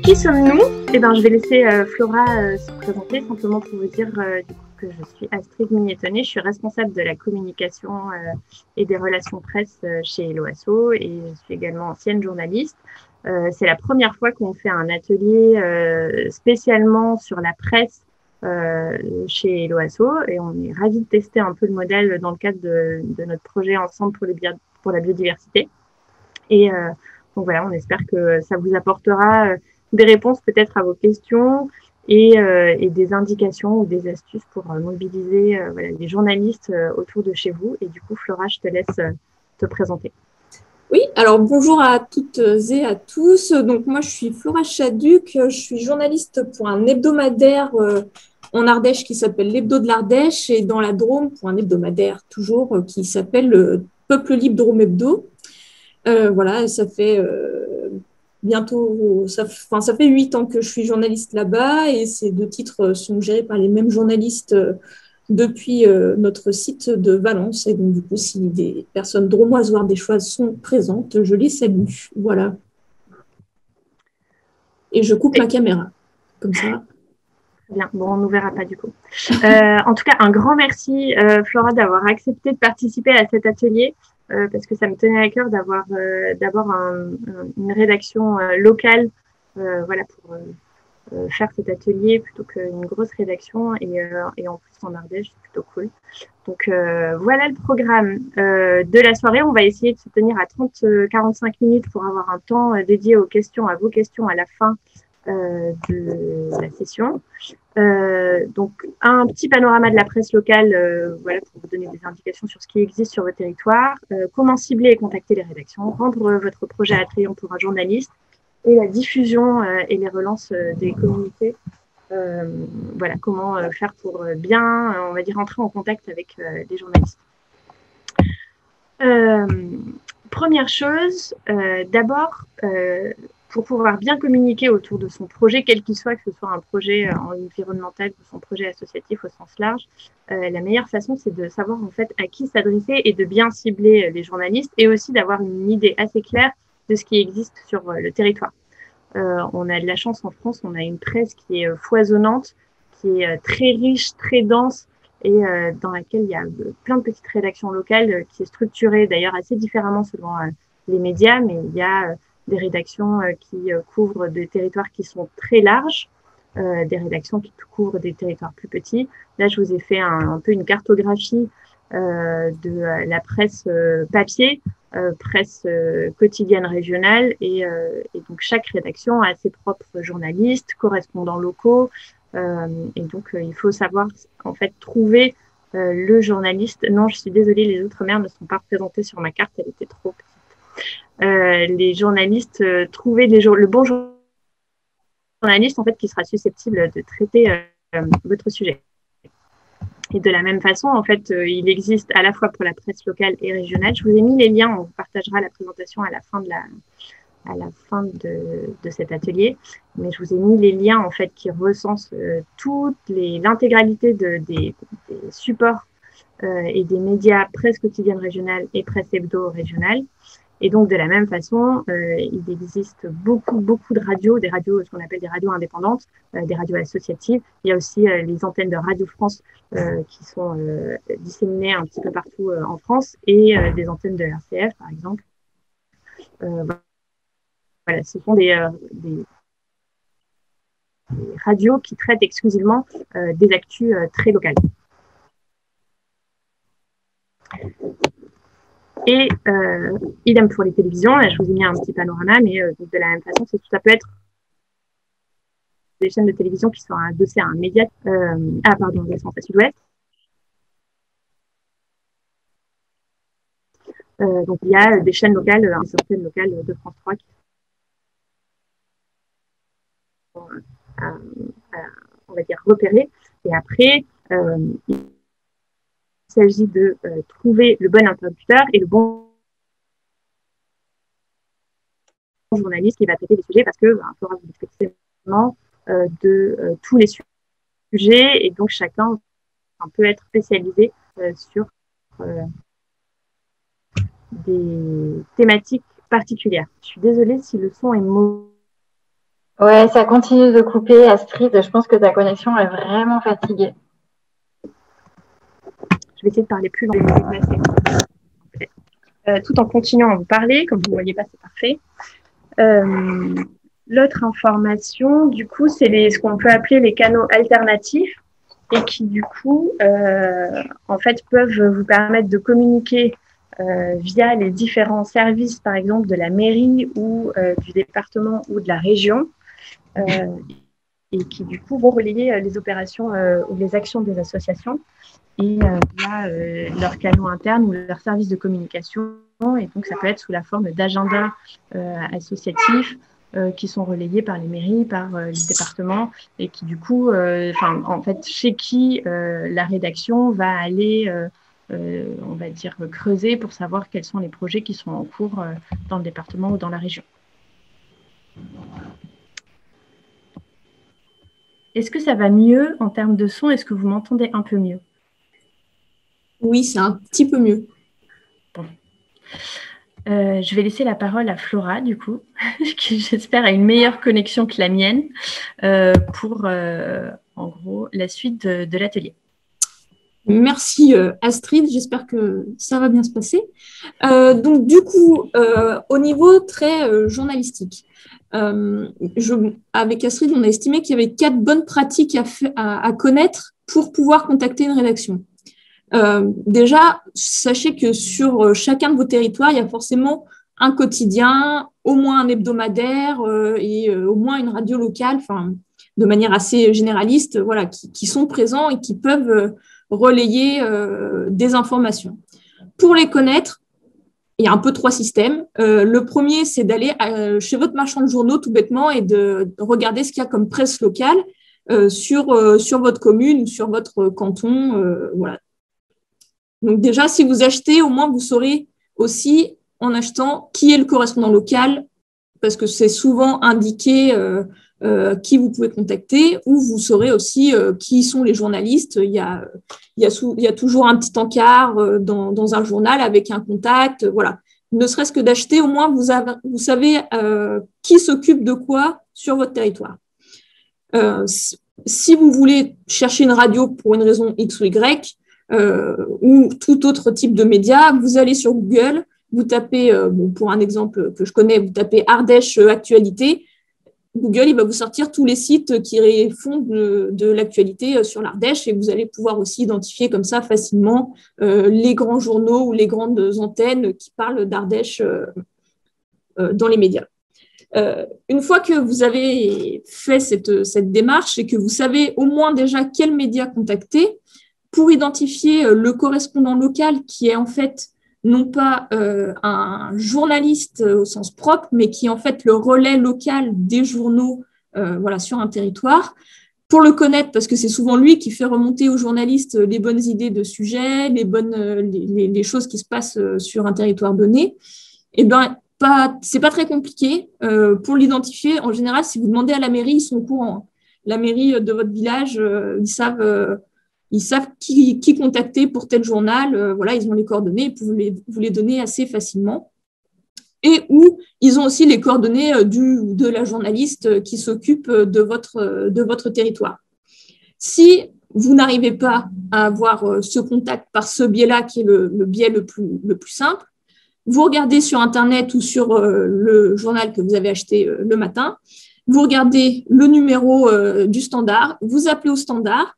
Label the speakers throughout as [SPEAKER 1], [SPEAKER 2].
[SPEAKER 1] Qui sommes-nous? Eh ben, je vais laisser Flora se présenter, simplement pour vous dire du coup, que je suis Astrid Mignetonnet. Je suis responsable de la communication et des relations presse chez Hello Asso, et je suis également ancienne journaliste. C'est la première fois qu'on fait un atelier spécialement sur la presse chez Hello Asso, et on est ravis de tester un peu le modèle dans le cadre de notre projet Ensemble pour la biodiversité. Et donc voilà, on espère que ça vous apportera des réponses peut-être à vos questions et des indications ou des astuces pour mobiliser voilà, les journalistes autour de chez vous. Et du coup, Flora, je te laisse te présenter.
[SPEAKER 2] Oui, alors bonjour à toutes et à tous. Donc moi, je suis Flora Chaduc, je suis journaliste pour un hebdomadaire en Ardèche qui s'appelle l'Hebdo de l'Ardèche, et dans la Drôme pour un hebdomadaire toujours qui s'appelle Peuple Libre Drôme Hebdo. Voilà, ça fait bientôt, ça fait 8 ans que je suis journaliste là-bas, et ces deux titres sont gérés par les mêmes journalistes depuis notre site de Valence. Et donc, du coup, si des personnes drômoises, voire des choix sont présentes, je les salue. Voilà. Et je coupe ma caméra. Comme ça.
[SPEAKER 1] Bien, bon, on ne nous verra pas du coup. En tout cas, un grand merci, Flora, d'avoir accepté de participer à cet atelier, parce que ça me tenait à cœur d'avoir une rédaction locale voilà, pour faire cet atelier plutôt qu'une grosse rédaction, et en plus en Ardèche, c'est plutôt cool. Donc voilà le programme de la soirée. On va essayer de se tenir à 30-45 minutes pour avoir un temps dédié aux questions, à vos questions à la fin de la session. Donc un petit panorama de la presse locale, voilà, pour vous donner des indications sur ce qui existe sur votre territoire, comment cibler et contacter les rédactions, rendre votre projet attrayant pour un journaliste, et la diffusion et les relances des communiqués. Voilà, comment faire pour bien, on va dire, entrer en contact avec les journalistes. Première chose, d'abord, pour pouvoir bien communiquer autour de son projet, quel qu'il soit, que ce soit un projet environnemental ou son projet associatif au sens large, la meilleure façon, c'est de savoir en fait à qui s'adresser et de bien cibler les journalistes, et aussi d'avoir une idée assez claire de ce qui existe sur le territoire. On a de la chance en France, on a une presse qui est foisonnante, qui est très riche, très dense, et dans laquelle il y a plein de petites rédactions locales qui est structurée d'ailleurs assez différemment selon les médias, mais il y a des rédactions qui couvrent des territoires qui sont très larges, des rédactions qui couvrent des territoires plus petits. Là, je vous ai fait un peu une cartographie de la presse papier, presse quotidienne régionale, et donc chaque rédaction a ses propres journalistes, correspondants locaux, et donc il faut savoir en fait trouver le journaliste. Non, je suis désolée, les Outre-mer ne sont pas représentés sur ma carte, elle était trop petite. Les journalistes, trouver le bon journaliste en fait qui sera susceptible de traiter votre sujet. Et de la même façon, en fait, il existe à la fois pour la presse locale et régionale. Je vous ai mis les liens, on vous partagera la présentation à la fin de cet atelier. Mais je vous ai mis les liens en fait qui recensent l'intégralité des supports et des médias presse quotidienne régionale et presse hebdo régionale. Et donc, de la même façon, il existe beaucoup de radios, ce qu'on appelle des radios indépendantes, des radios associatives. Il y a aussi les antennes de Radio France qui sont disséminées un petit peu partout en France, et des antennes de RCF, par exemple. Voilà, ce sont des radios qui traitent exclusivement des actus très locales. Et idem pour les télévisions. Là, je vous ai mis un petit panorama, mais de la même façon, ça peut être des chaînes de télévision qui sont adossées à un média. De Centre Sud-Ouest. Donc, il y a des chaînes locales, des antennes locales de France 3 qui sont, on va dire, repérées. Et après, il s'agit de trouver le bon interlocuteur et le bon journaliste qui va traiter des sujets, parce que faudra vous expliquer de tous les sujets, et donc chacun peut être spécialisé sur des thématiques particulières. Je suis désolée si le son est mauvais.
[SPEAKER 3] Ouais, ça continue de couper, Astrid. Je pense que ta connexion est vraiment fatiguée.
[SPEAKER 1] Je vais essayer de parler plus lentement, tout en continuant à vous parler. Comme vous ne voyez pas, c'est parfait. L'autre information, du coup, c'est ce qu'on peut appeler les canaux alternatifs et qui, du coup, en fait, peuvent vous permettre de communiquer via les différents services, par exemple, de la mairie ou du département ou de la région, et qui, du coup, vont relayer les opérations ou les actions des associations et via leurs canaux internes ou leurs services de communication. Et donc, ça peut être sous la forme d'agendas associatifs qui sont relayés par les mairies, par les départements, et qui, du coup, en fait, chez qui la rédaction va aller, on va dire, creuser pour savoir quels sont les projets qui sont en cours dans le département ou dans la région. Est-ce que ça va mieux en termes de son? Est-ce que vous m'entendez un peu mieux?
[SPEAKER 2] Oui, c'est un petit peu mieux.
[SPEAKER 1] Bon. Je vais laisser la parole à Flora, du coup, qui j'espère a une meilleure connexion que la mienne pour, en gros, la suite de l'atelier.
[SPEAKER 2] Merci Astrid, j'espère que ça va bien se passer. Donc du coup, au niveau très journalistique, avec Astrid, on a estimé qu'il y avait 4 bonnes pratiques à connaître pour pouvoir contacter une rédaction. Déjà, sachez que sur chacun de vos territoires, il y a forcément un quotidien, au moins un hebdomadaire et au moins une radio locale, de manière assez généraliste, voilà, qui sont présents et qui peuvent relayer des informations. Pour les connaître, il y a un peu 3 systèmes. Le premier, c'est d'aller chez votre marchand de journaux tout bêtement et de regarder ce qu'il y a comme presse locale sur votre commune ou sur votre canton. Voilà. Donc déjà, si vous achetez, au moins vous saurez aussi en achetant qui est le correspondant local, parce que c'est souvent indiqué qui vous pouvez contacter, ou vous saurez aussi qui sont les journalistes. Il y a toujours un petit encart dans un journal avec un contact. Voilà. Ne serait-ce que d'acheter, au moins vous savez qui s'occupe de quoi sur votre territoire. Si vous voulez chercher une radio pour une raison X ou Y, ou tout autre type de média, vous allez sur Google, vous tapez, pour un exemple que je connais, vous tapez Ardèche Actualité. Google, il va vous sortir tous les sites qui font de l'actualité sur l'Ardèche et vous allez pouvoir aussi identifier comme ça facilement les grands journaux ou les grandes antennes qui parlent d'Ardèche dans les médias. Une fois que vous avez fait cette démarche et que vous savez au moins déjà quels médias contacter, pour identifier le correspondant local qui est en fait non pas un journaliste au sens propre, mais qui est en fait le relais local des journaux voilà, sur un territoire. Pour le connaître, parce que c'est souvent lui qui fait remonter aux journalistes les bonnes idées de sujets, les choses qui se passent sur un territoire donné, et ben, c'est pas très compliqué pour l'identifier. En général, si vous demandez à la mairie, ils sont au courant. La mairie de votre village, ils savent qui contacter pour tel journal. Voilà, ils ont les coordonnées, vous les donner assez facilement. Et où ils ont aussi les coordonnées de la journaliste qui s'occupe de votre territoire. Si vous n'arrivez pas à avoir ce contact par ce biais-là, qui est le biais le plus simple, vous regardez sur Internet ou sur le journal que vous avez acheté le matin, vous regardez le numéro du standard, vous appelez au standard,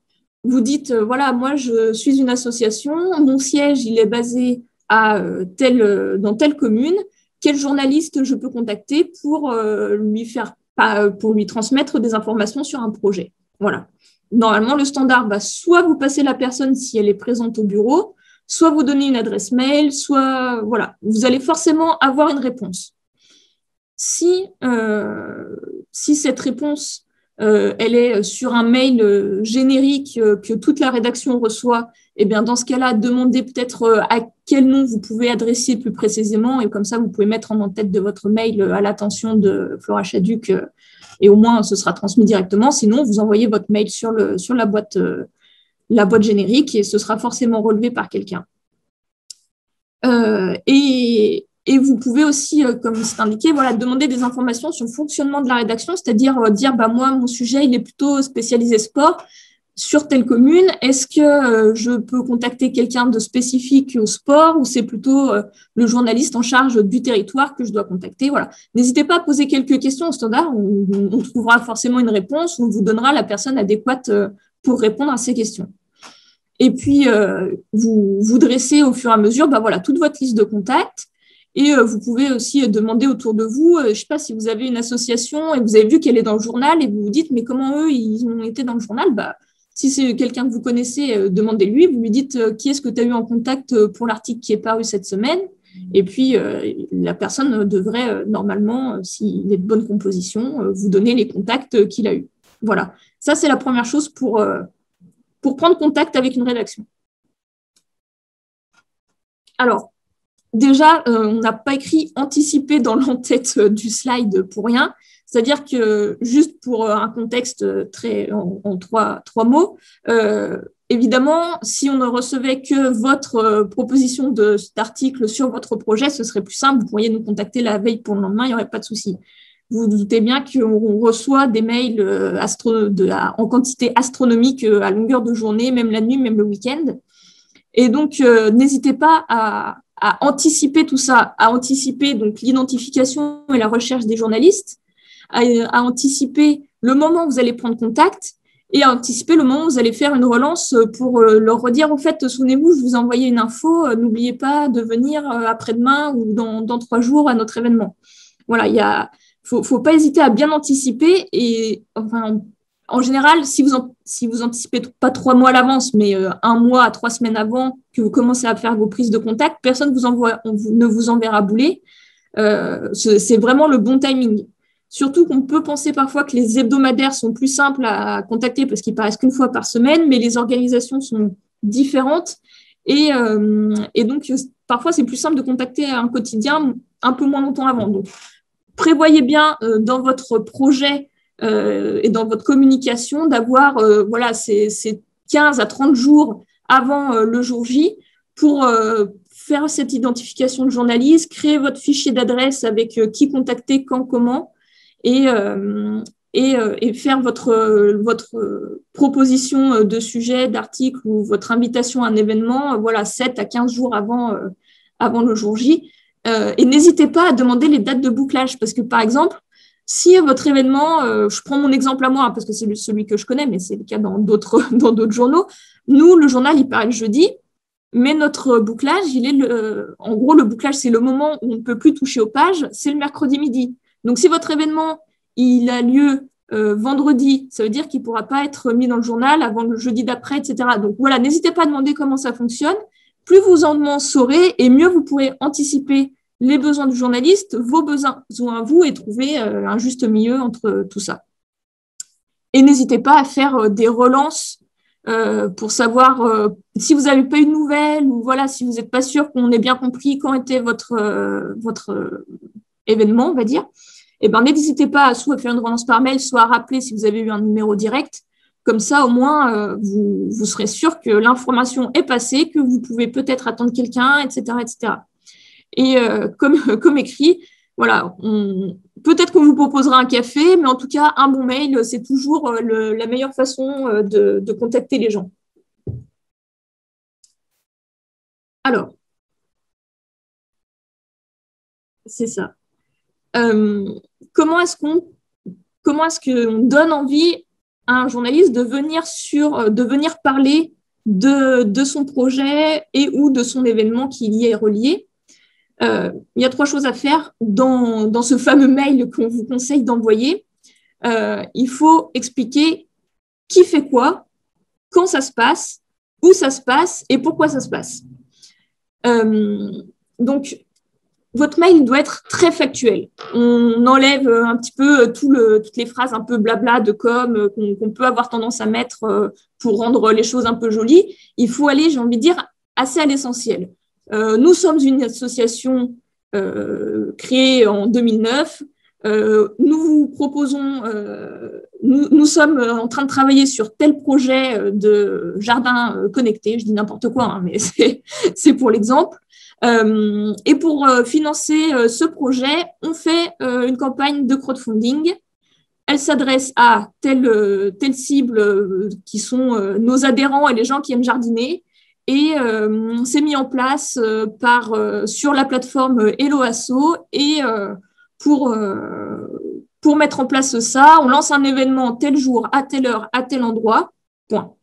[SPEAKER 2] vous dites, voilà, moi, je suis une association, mon siège, il est basé dans telle commune, quel journaliste je peux contacter pour lui transmettre des informations sur un projet. Voilà. Normalement, le standard va soit vous passer la personne si elle est présente au bureau, soit vous donner une adresse mail, soit, voilà, vous allez forcément avoir une réponse. Si cette réponse, elle est sur un mail générique que toute la rédaction reçoit, et bien dans ce cas-là, demandez peut-être à quel nom vous pouvez adresser plus précisément, et comme ça, vous pouvez mettre en tête de votre mail à l'attention de Flora Chaduc, et au moins, ce sera transmis directement. Sinon, vous envoyez votre mail sur la boîte générique, et ce sera forcément relevé par quelqu'un. Et Et vous pouvez aussi, comme c'est indiqué, voilà, demander des informations sur le fonctionnement de la rédaction, c'est-à-dire dire, moi, mon sujet, il est plutôt spécialisé sport sur telle commune. Est-ce que je peux contacter quelqu'un de spécifique au sport ou c'est plutôt le journaliste en charge du territoire que je dois contacter? Voilà. N'hésitez pas à poser quelques questions au standard. On trouvera forcément une réponse ou on vous donnera la personne adéquate pour répondre à ces questions. Et puis, vous dressez au fur et à mesure toute votre liste de contacts. Et vous pouvez aussi demander autour de vous, je ne sais pas si vous avez une association et vous avez vu qu'elle est dans le journal et vous vous dites, mais comment eux, ils ont été dans le journal? Si c'est quelqu'un que vous connaissez, demandez-lui, vous lui dites qui est-ce que tu as eu en contact pour l'article qui est paru cette semaine. Et puis, la personne devrait normalement, s'il est de bonne composition, vous donner les contacts qu'il a eus. Voilà, ça c'est la première chose pour prendre contact avec une rédaction. Alors, déjà, on n'a pas écrit « anticiper » dans l'entête du slide pour rien. C'est-à-dire que, juste pour un contexte très en trois mots, évidemment, si on ne recevait que votre proposition d'article sur votre projet, ce serait plus simple. Vous pourriez nous contacter la veille pour le lendemain, il n'y aurait pas de souci. Vous vous doutez bien qu'on reçoit des mails en quantité astronomique à longueur de journée, même la nuit, même le week-end. Et donc, n'hésitez pas à anticiper tout ça, à anticiper donc l'identification et la recherche des journalistes, à anticiper le moment où vous allez prendre contact et à anticiper le moment où vous allez faire une relance pour leur redire, au fait, souvenez-vous, je vous ai envoyé une info, n'oubliez pas de venir après-demain ou dans 3 jours à notre événement. Voilà, faut pas hésiter à bien anticiper et enfin, en général, si vous anticipez pas 3 mois à l'avance, mais 1 mois à 3 semaines avant que vous commencez à faire vos prises de contact, personne ne vous enverra bouler. C'est vraiment le bon timing. Surtout qu'on peut penser parfois que les hebdomadaires sont plus simples à contacter parce qu'ils paraissent qu'une fois par semaine, mais les organisations sont différentes. Et donc, parfois, c'est plus simple de contacter un quotidien un peu moins longtemps avant. Donc, prévoyez bien dans votre projet et dans votre communication d'avoir ces 15 à 30 jours avant le jour J pour faire cette identification de journaliste, créer votre fichier d'adresse avec qui contacter, quand, comment, et faire votre proposition de sujet, d'article ou votre invitation à un événement 7 à 15 jours avant le jour J. Et n'hésitez pas à demander les dates de bouclage parce que, par exemple, si votre événement, je prends mon exemple à moi parce que c'est celui que je connais, mais c'est le cas dans d'autres journaux, nous, le journal, il paraît le jeudi, mais notre bouclage, en gros, le bouclage, c'est le moment où on ne peut plus toucher aux pages, c'est le mercredi midi. Donc, si votre événement, il a lieu vendredi, ça veut dire qu'il ne pourra pas être mis dans le journal avant le jeudi d'après, etc. Donc, voilà, n'hésitez pas à demander comment ça fonctionne. Plus vous en saurez et mieux vous pourrez anticiper les besoins du journaliste, vos besoins à vous et trouver un juste milieu entre tout ça. Et n'hésitez pas à faire des relances pour savoir si vous n'avez pas eu de nouvelles ou si vous n'êtes pas sûr qu'on ait bien compris quand était votre événement, on va dire. N'hésitez pas à soit faire une relance par mail, soit à rappeler si vous avez eu un numéro direct. Comme ça, au moins, vous serez sûr que l'information est passée, que vous pouvez peut-être attendre quelqu'un, etc., etc. Et comme écrit, peut-être qu'on vous proposera un café, mais en tout cas, un bon mail, c'est toujours la meilleure façon de contacter les gens. Alors, c'est ça. Comment est-ce qu'on donne envie à un journaliste de venir parler de son projet et ou de son événement qui y est relié? Il y a 3 choses à faire dans ce fameux mail qu'on vous conseille d'envoyer. Il faut expliquer qui fait quoi, quand ça se passe, où ça se passe et pourquoi ça se passe. Donc, votre mail doit être très factuel. On enlève un petit peu toutes les phrases un peu blabla de com qu'on peut avoir tendance à mettre pour rendre les choses un peu jolies. Il faut aller, j'ai envie de dire, assez à l'essentiel. Nous sommes une association créée en 2009. Nous vous proposons nous sommes en train de travailler sur tel projet de jardin connecté, je dis n'importe quoi, hein, mais c'est pour l'exemple. Et pour financer ce projet, on fait une campagne de crowdfunding. Elle s'adresse à telle cible qui sont nos adhérents et les gens qui aiment jardiner. Et c'est mis en place sur la plateforme Hello Asso. Et pour mettre en place ça, on lance un événement tel jour, à telle heure, à tel endroit, point.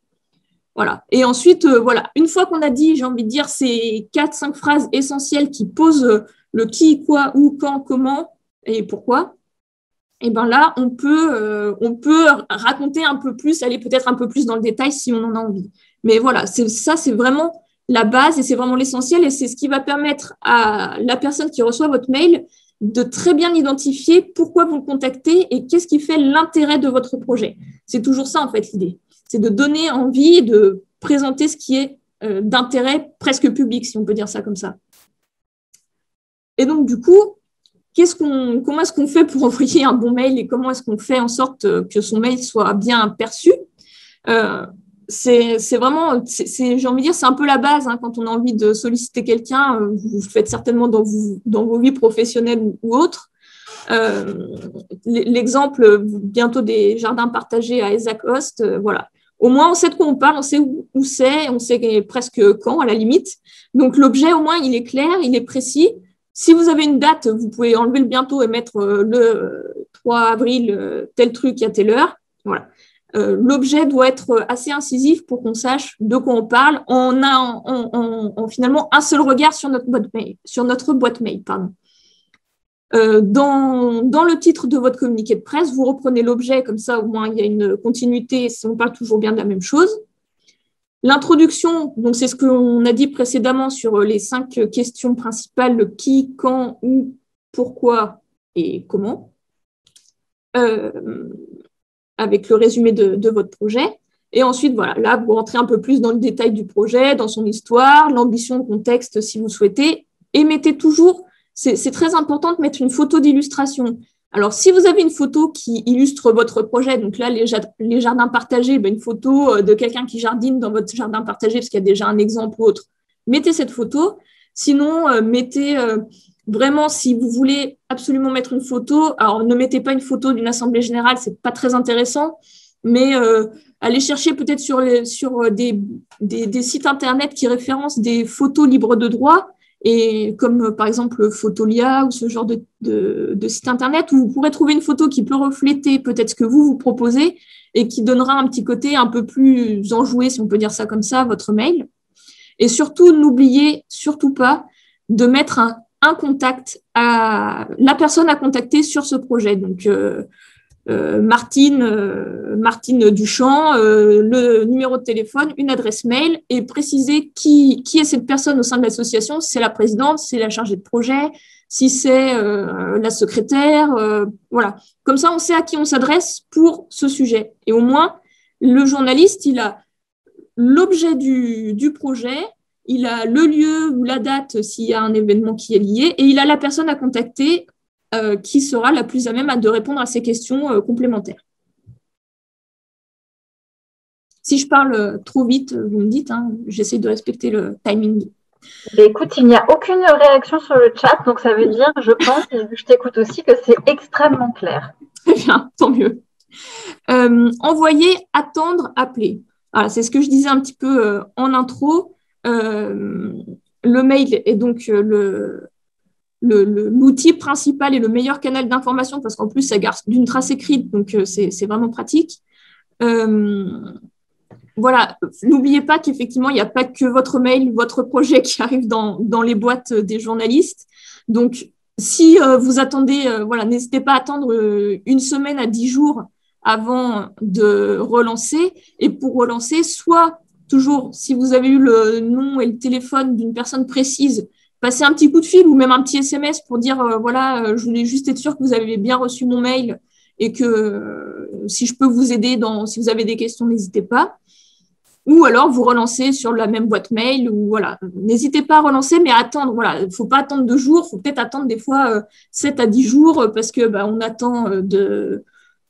[SPEAKER 2] Voilà. Et ensuite, voilà, une fois qu'on a dit, j'ai envie de dire, ces 4-5 phrases essentielles qui posent le qui, quoi, où, quand, comment et pourquoi, et bien là, on peut raconter un peu plus, aller peut-être un peu plus dans le détail si on en a envie. Mais voilà, ça, c'est vraiment la base et c'est vraiment l'essentiel et c'est ce qui va permettre à la personne qui reçoit votre mail de très bien identifier pourquoi vous le contactez et qu'est-ce qui fait l'intérêt de votre projet. C'est toujours ça, en fait, l'idée. C'est de donner envie de présenter ce qui est d'intérêt presque public, si on peut dire ça comme ça. Et donc, du coup, comment est-ce qu'on fait pour envoyer un bon mail et comment est-ce qu'on fait en sorte que son mail soit bien perçu? C'est vraiment, j'ai envie de dire, c'est un peu la base hein, quand on a envie de solliciter quelqu'un. Vous le faites certainement dans vos vies professionnelles ou autres. L'exemple bientôt des jardins partagés à Esacost, voilà. Au moins, on sait de quoi on parle, on sait où c'est, on sait presque quand, à la limite. Donc, l'objet, au moins, il est clair, il est précis. Si vous avez une date, vous pouvez enlever le bientôt et mettre le 3 avril, tel truc à telle heure. Voilà. L'objet doit être assez incisif pour qu'on sache de quoi on parle en finalement un seul regard sur notre boîte mail. Pardon. Dans le titre de votre communiqué de presse, vous reprenez l'objet, comme ça au moins il y a une continuité, on parle toujours bien de la même chose. L'introduction, donc c'est ce qu'on a dit précédemment sur les 5 questions principales, le qui, quand, où, pourquoi et comment, avec le résumé de votre projet. Et ensuite, voilà, là, vous rentrez un peu plus dans le détail du projet, dans son histoire, l'ambition, le contexte, si vous souhaitez, et mettez toujours, c'est très important de mettre une photo d'illustration. Alors, si vous avez une photo qui illustre votre projet, donc là, les jardins partagés, ben, une photo de quelqu'un qui jardine dans votre jardin partagé, parce qu'il y a déjà un exemple ou autre, mettez cette photo. Sinon, mettez vraiment, si vous voulez absolument mettre une photo, alors ne mettez pas une photo d'une assemblée générale, c'est pas très intéressant, mais allez chercher peut-être sur des sites internet qui référencent des photos libres de droit, et comme par exemple Photolia ou ce genre de site internet où vous pourrez trouver une photo qui peut refléter peut-être ce que vous proposez et qui donnera un petit côté un peu plus enjoué, si on peut dire ça comme ça, à votre mail. Et surtout, n'oubliez surtout pas de mettre un contact à la personne à contacter sur ce projet. Donc, Martine Duchamp, le numéro de téléphone, une adresse mail et préciser qui est cette personne au sein de l'association, si c'est la présidente, si c'est la chargée de projet, si c'est la secrétaire, voilà. Comme ça, on sait à qui on s'adresse pour ce sujet. Et au moins, le journaliste, il a l'objet du projet, il a le lieu ou la date s'il y a un événement qui est lié et il a la personne à contacter qui sera la plus à même de répondre à ces questions complémentaires. Si je parle trop vite, vous me dites, hein, j'essaie de respecter le timing.
[SPEAKER 3] Écoute, il n'y a aucune réaction sur le chat, donc ça veut dire, je pense, et je t'écoute aussi, que c'est extrêmement clair.
[SPEAKER 2] Très bien, tant mieux. Envoyer, attendre, appeler. Voilà, c'est ce que je disais un petit peu en intro. Le mail est donc l'outil principal et le meilleur canal d'information parce qu'en plus, ça garde d'une trace écrite, donc c'est vraiment pratique. Voilà, n'oubliez pas qu'effectivement, il n'y a pas que votre mail, votre projet qui arrive dans les boîtes des journalistes. Donc, si vous attendez, voilà, n'hésitez pas à attendre 1 semaine à 10 jours avant de relancer. Et pour relancer, soit toujours, si vous avez eu le nom et le téléphone d'une personne précise, passez un petit coup de fil ou même un petit SMS pour dire, voilà, je voulais juste être sûr que vous avez bien reçu mon mail et que si je peux vous aider si vous avez des questions, n'hésitez pas. Ou alors vous relancez sur la même boîte mail, ou voilà. N'hésitez pas à relancer, mais à attendre. Voilà, il ne faut pas attendre 2 jours, il faut peut-être attendre des fois 7 à 10 jours parce que on attend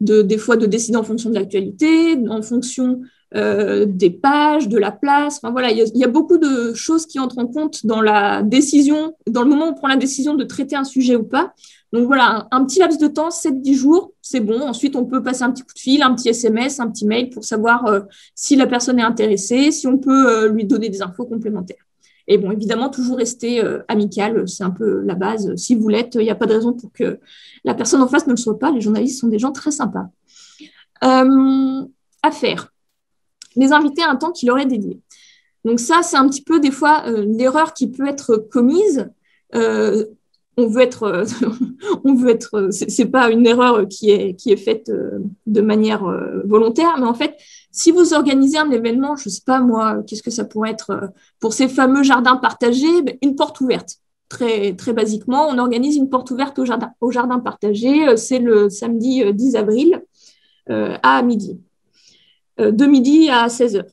[SPEAKER 2] des fois de décider en fonction de l'actualité, en fonction des pages, de la place. Enfin, voilà, il y a beaucoup de choses qui entrent en compte dans la décision, dans le moment où on prend la décision de traiter un sujet ou pas. Donc voilà, un petit laps de temps, 7-10 jours, c'est bon. Ensuite, on peut passer un petit coup de fil, un petit SMS, un petit mail pour savoir si la personne est intéressée, si on peut lui donner des infos complémentaires. Et bon, évidemment, toujours rester amical, c'est un peu la base. Si vous l'êtes, il n'y a pas de raison pour que la personne en face ne le soit pas. Les journalistes sont des gens très sympas. À faire. Les inviter à un temps qui leur est dédié. Donc ça, c'est un petit peu des fois l'erreur qui peut être commise. On veut être, c'est pas une erreur qui est faite de manière volontaire, mais en fait, si vous organisez un événement, je sais pas moi, qu'est-ce que ça pourrait être pour ces fameux jardins partagés, une porte ouverte. Très, très basiquement, on organise une porte ouverte au jardin partagé. C'est le samedi 10 avril à midi. De midi à 16h.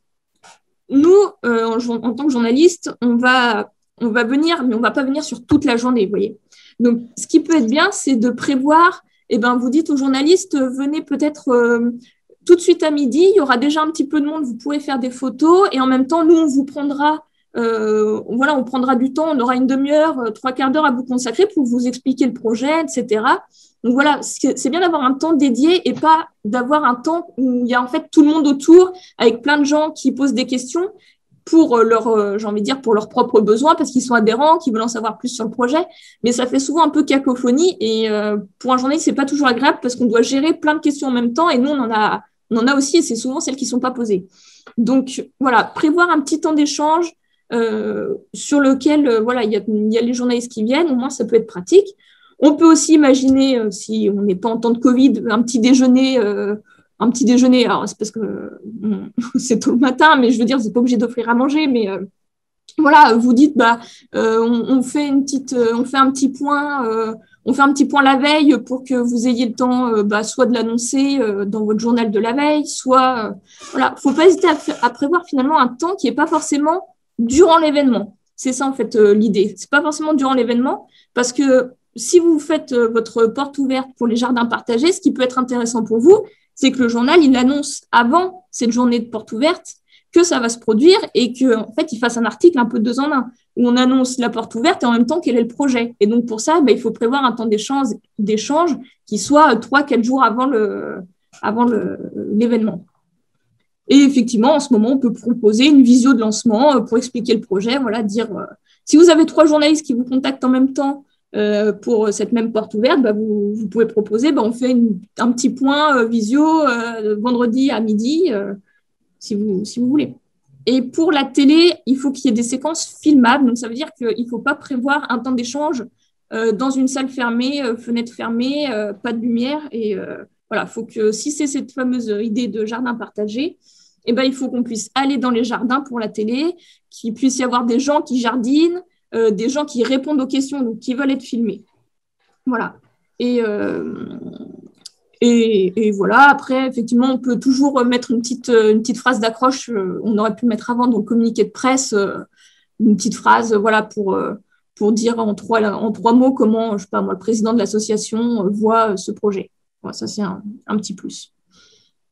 [SPEAKER 2] Nous, en tant que journalistes, on va venir, mais on ne va pas venir sur toute la journée, vous voyez. Donc, ce qui peut être bien, c'est de prévoir, vous dites aux journalistes, venez peut-être tout de suite à midi, il y aura déjà un petit peu de monde, vous pourrez faire des photos, et en même temps, nous, on vous prendra, on prendra du temps, on aura une demi-heure, 3/4 d'heure à vous consacrer pour vous expliquer le projet, etc. Donc voilà, c'est bien d'avoir un temps dédié et pas d'avoir un temps où il y a en fait tout le monde autour avec plein de gens qui posent des questions pour j'ai envie de dire, pour leurs propres besoins parce qu'ils sont adhérents, qu'ils veulent en savoir plus sur le projet. Mais ça fait souvent un peu cacophonie et pour un journaliste, c'est pas toujours agréable parce qu'on doit gérer plein de questions en même temps et nous, on en a aussi et c'est souvent celles qui sont pas posées. Donc voilà, prévoir un petit temps d'échange sur lequel il y a les journalistes qui viennent, au moins ça peut être pratique. On peut aussi imaginer, si on n'est pas en temps de Covid, un petit déjeuner. Alors c'est parce que c'est tôt le matin, mais je veux dire, vous n'êtes pas obligé d'offrir à manger, mais voilà, vous dites, on fait un petit point. On fait un petit point la veille pour que vous ayez le temps soit de l'annoncer dans votre journal de la veille, soit voilà, faut pas hésiter à prévoir finalement un temps qui n'est pas forcément durant l'événement. C'est ça en fait l'idée. C'est pas forcément durant l'événement parce que si vous faites votre porte ouverte pour les jardins partagés, ce qui peut être intéressant pour vous, c'est que le journal il annonce avant cette journée de porte ouverte que ça va se produire et qu'en fait, il fasse un article un peu 2 en 1 où on annonce la porte ouverte et en même temps quel est le projet. Et donc, pour ça, il faut prévoir un temps d'échange qui soit 3-4 jours avant l'événement. Et effectivement, en ce moment, on peut proposer une visio de lancement pour expliquer le projet, voilà, dire si vous avez 3 journalistes qui vous contactent en même temps pour cette même porte ouverte, vous pouvez proposer, on fait un petit point visio vendredi à midi, si vous voulez. Et pour la télé, il faut qu'il y ait des séquences filmables. Donc, ça veut dire qu'il ne faut pas prévoir un temps d'échange dans une salle fermée, fenêtre fermée, pas de lumière. Et voilà, faut que si c'est cette fameuse idée de jardin partagé, il faut qu'on puisse aller dans les jardins pour la télé, qu'il puisse y avoir des gens qui jardinent, des gens qui répondent aux questions, donc qui veulent être filmés. Voilà. Et voilà, après, effectivement, on peut toujours mettre une petite phrase d'accroche. On aurait pu mettre avant dans le communiqué de presse une petite phrase pour dire en 3 mots comment, je sais pas moi, le président de l'association voit ce projet. Voilà, ça, c'est un petit plus.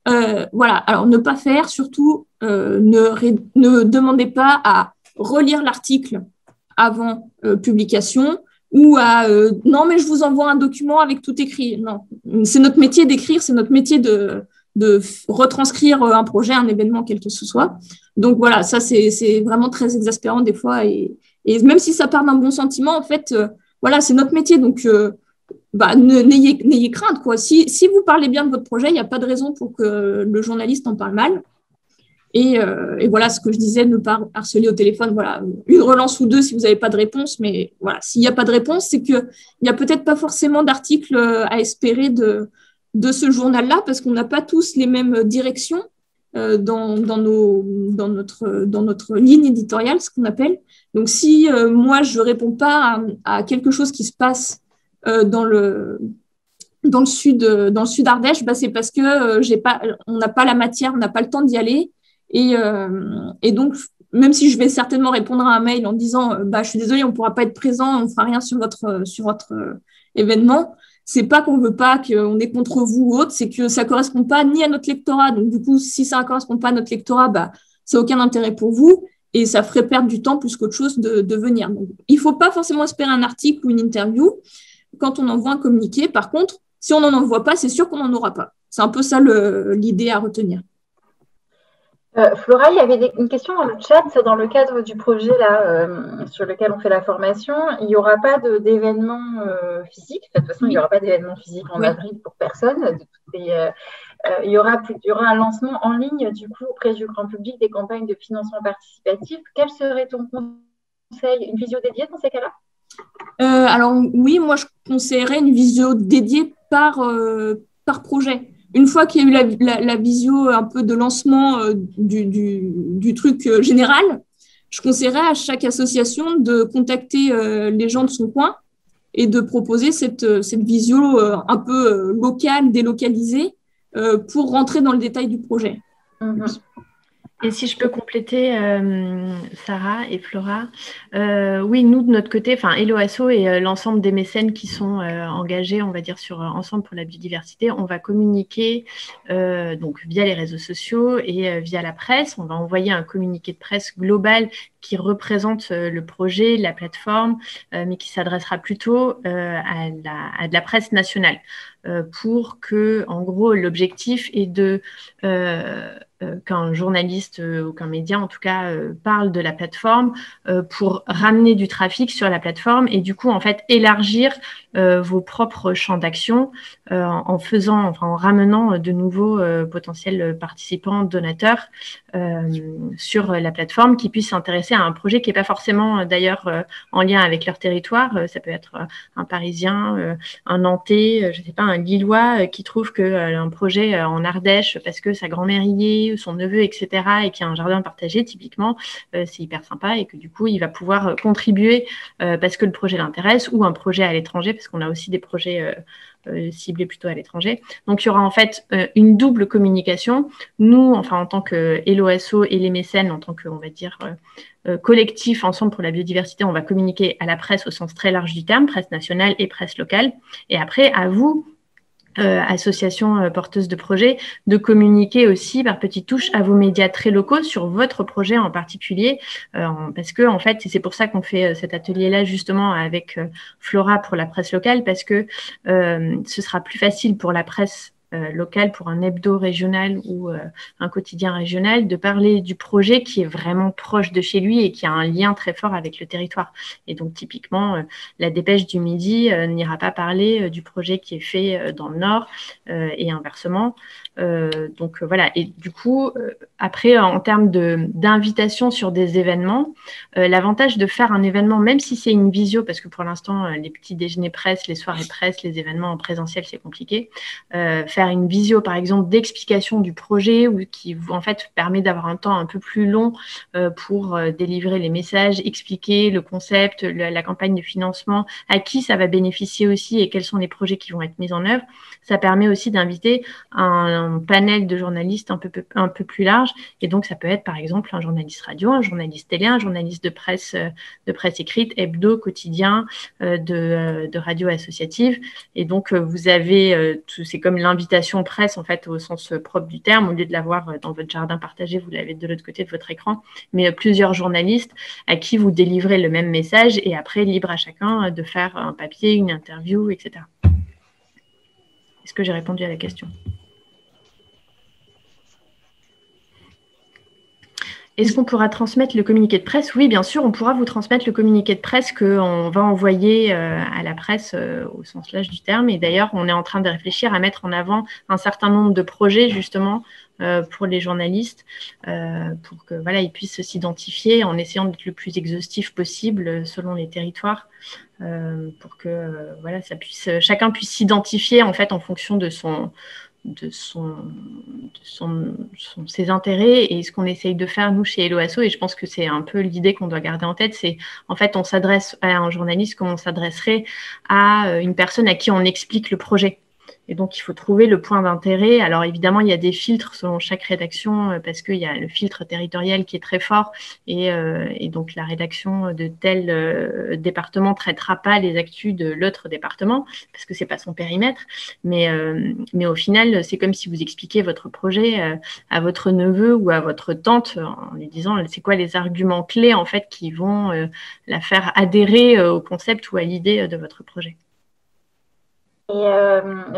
[SPEAKER 2] Voilà, alors ne pas faire, surtout, ne demandez pas à relire l'article avant publication ou à non, mais je vous envoie un document avec tout écrit. Non, c'est notre métier d'écrire, c'est notre métier de retranscrire un projet, un événement, quel que ce soit. Donc voilà, ça, c'est vraiment très exaspérant des fois. Et même si ça part d'un bon sentiment, en fait, voilà, c'est notre métier. Donc, n'ayez crainte, quoi. Si vous parlez bien de votre projet, il n'y a pas de raison pour que le journaliste en parle mal. Et voilà ce que je disais, ne pas harceler au téléphone. Voilà, une relance ou 2 si vous n'avez pas de réponse. Mais voilà, s'il n'y a pas de réponse, c'est qu'il n'y a peut-être pas forcément d'article à espérer de ce journal-là parce qu'on n'a pas tous les mêmes directions dans notre ligne éditoriale, ce qu'on appelle. Donc, si moi, je ne réponds pas à quelque chose qui se passe dans le sud Ardèche, c'est parce que on n'a pas la matière, on n'a pas le temps d'y aller. Et donc, même si je vais certainement répondre à un mail en disant je suis désolée, on ne pourra pas être présent, on ne fera rien sur votre événement, c'est pas qu'on veut pas qu'on est contre vous ou autre, c'est que ça correspond pas ni à notre lectorat. Donc, du coup, si ça ne correspond pas à notre lectorat, bah, ça n'a aucun intérêt pour vous et ça ferait perdre du temps plus qu'autre chose de venir. Donc, il ne faut pas forcément espérer un article ou une interview quand on envoie un communiqué. Par contre, si on n'en envoie pas, c'est sûr qu'on n'en aura pas. C'est un peu ça l'idée à retenir.
[SPEAKER 3] Flora, il y avait une question dans le chat. Dans le cadre du projet là, sur lequel on fait la formation, il n'y aura pas d'événement physique. De toute façon, il n'y aura pas d'événement physique en avril pour personne. Il y aura un lancement en ligne du coup auprès du grand public des campagnes de financement participatif. Quel serait ton conseil? Une visio dédiée dans ces cas-là?
[SPEAKER 2] Alors oui, moi je conseillerais une visio dédiée par projet. Une fois qu'il y a eu la visio un peu de lancement du truc général, je conseillerais à chaque association de contacter les gens de son coin et de proposer cette visio un peu locale, délocalisée, pour rentrer dans le détail du projet.
[SPEAKER 1] Et si je peux compléter, Sarah et Flora, oui, nous, de notre côté, Hello Asso et l'ensemble des mécènes qui sont engagés, on va dire, sur Ensemble pour la biodiversité, on va communiquer donc via les réseaux sociaux et via la presse. On va envoyer un communiqué de presse global qui représente le projet, la plateforme, mais qui s'adressera plutôt à de la presse nationale pour que, en gros, l'objectif est qu'un journaliste ou qu'un média, en tout cas, parle de la plateforme pour ramener du trafic sur la plateforme et du coup, en fait, élargir vos propres champs d'action en ramenant de nouveaux potentiels participants, donateurs sur la plateforme qui puissent s'intéresser à un projet qui n'est pas forcément d'ailleurs en lien avec leur territoire. Ça peut être un Parisien, un Nantais, je ne sais pas, un Lillois qui trouve qu'un projet en Ardèche parce que sa grand-mère y est, son neveu, etc., et qu'il y a un jardin partagé, typiquement, c'est hyper sympa et que du coup, il va pouvoir contribuer parce que le projet l'intéresse ou un projet à l'étranger parce qu'on a aussi des projets ciblés plutôt à l'étranger. Donc, il y aura en fait une double communication. Nous, en tant que Hello Asso et les mécènes, en tant que, on va dire, collectif Ensemble pour la biodiversité, on va communiquer à la presse au sens très large du terme, presse nationale et presse locale. Et après, à vous, association porteuse de projets, de communiquer aussi par petites touches à vos médias très locaux sur votre projet en particulier, parce que en fait, c'est pour ça qu'on fait cet atelier-là justement avec Flora pour la presse locale, parce que ce sera plus facile pour la presse locale, pour un hebdo régional ou un quotidien régional, de parler du projet qui est vraiment proche de chez lui et qui a un lien très fort avec le territoire. Et donc, typiquement, la Dépêche du Midi n'ira pas parler du projet qui est fait dans le Nord et inversement. Donc, voilà. Et du coup, après, en termes d'invitation sur des événements, l'avantage de faire un événement, même si c'est une visio, parce que pour l'instant, les petits déjeuners presse, les soirées presse, les événements en présentiel, c'est compliqué, faire une visio, par exemple, d'explication du projet ou qui, en fait, permet d'avoir un temps un peu plus long pour délivrer les messages, expliquer le concept, la campagne de financement, à qui ça va bénéficier aussi et quels sont les projets qui vont être mis en œuvre. Ça permet aussi d'inviter un panel de journalistes un peu plus large. Et donc, ça peut être, par exemple, un journaliste radio, un journaliste télé, un journaliste de presse écrite, hebdo, quotidien, de radio associative. Et donc, vous avez, c'est comme l'invitation presse, en fait, au sens propre du terme. Au lieu de l'avoir dans votre jardin partagé, vous l'avez de l'autre côté de votre écran, mais plusieurs journalistes à qui vous délivrez le même message et après, libre à chacun de faire un papier, une interview, etc. Est-ce que j'ai répondu à la question ? Est-ce qu'on pourra transmettre le communiqué de presse? Oui, bien sûr, on pourra vous transmettre le communiqué de presse qu'on va envoyer à la presse au sens large du terme. Et d'ailleurs, on est en train de réfléchir à mettre en avant un certain nombre de projets, justement, pour les journalistes, pour que voilà, ils puissent s'identifier en essayant d'être le plus exhaustif possible selon les territoires, pour que voilà, chacun puisse s'identifier en fait en fonction de ses intérêts et ce qu'on essaye de faire nous chez Hello Asso, et je pense que c'est un peu l'idée qu'on doit garder en tête, c'est en fait on s'adresse à un journaliste comme on s'adresserait à une personne à qui on explique le projet. Et donc, il faut trouver le point d'intérêt. Alors, évidemment, il y a des filtres selon chaque rédaction parce qu'il y a le filtre territorial qui est très fort et donc la rédaction de tel département ne traitera pas les actus de l'autre département parce que ce n'est pas son périmètre. Mais au final, c'est comme si vous expliquiez votre projet à votre neveu ou à votre tante en lui disant c'est quoi les arguments clés en fait qui vont la faire adhérer au concept ou à l'idée de votre projet.
[SPEAKER 3] Et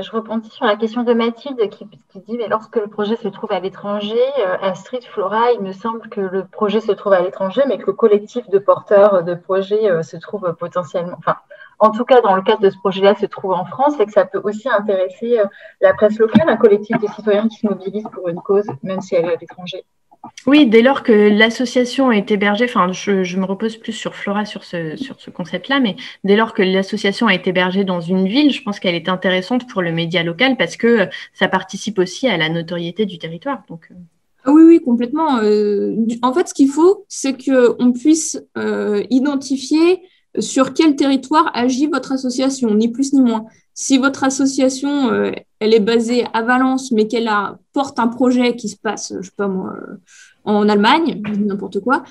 [SPEAKER 3] je rebondis sur la question de Mathilde qui dit mais lorsque le projet se trouve à l'étranger, Astrid, Flora, il me semble que le projet se trouve à l'étranger, mais que le collectif de porteurs de projets se trouve potentiellement, enfin, en tout cas dans le cadre de ce projet-là, se trouve en France et que ça peut aussi intéresser la presse locale, un collectif de citoyens qui se mobilisent pour une cause, même si elle est à l'étranger.
[SPEAKER 1] Oui, dès lors que l'association est hébergée, enfin, je me repose plus sur Flora sur ce concept-là, mais dès lors que l'association est hébergée dans une ville, je pense qu'elle est intéressante pour le média local parce que ça participe aussi à la notoriété du territoire. Donc,
[SPEAKER 2] Oui, complètement. En fait, ce qu'il faut, c'est qu'on puisse identifier sur quel territoire agit votre association, ni plus ni moins. Si votre association, elle est basée à Valence, mais qu'elle porte un projet qui se passe, je sais pas moi, en Allemagne, n'importe quoi,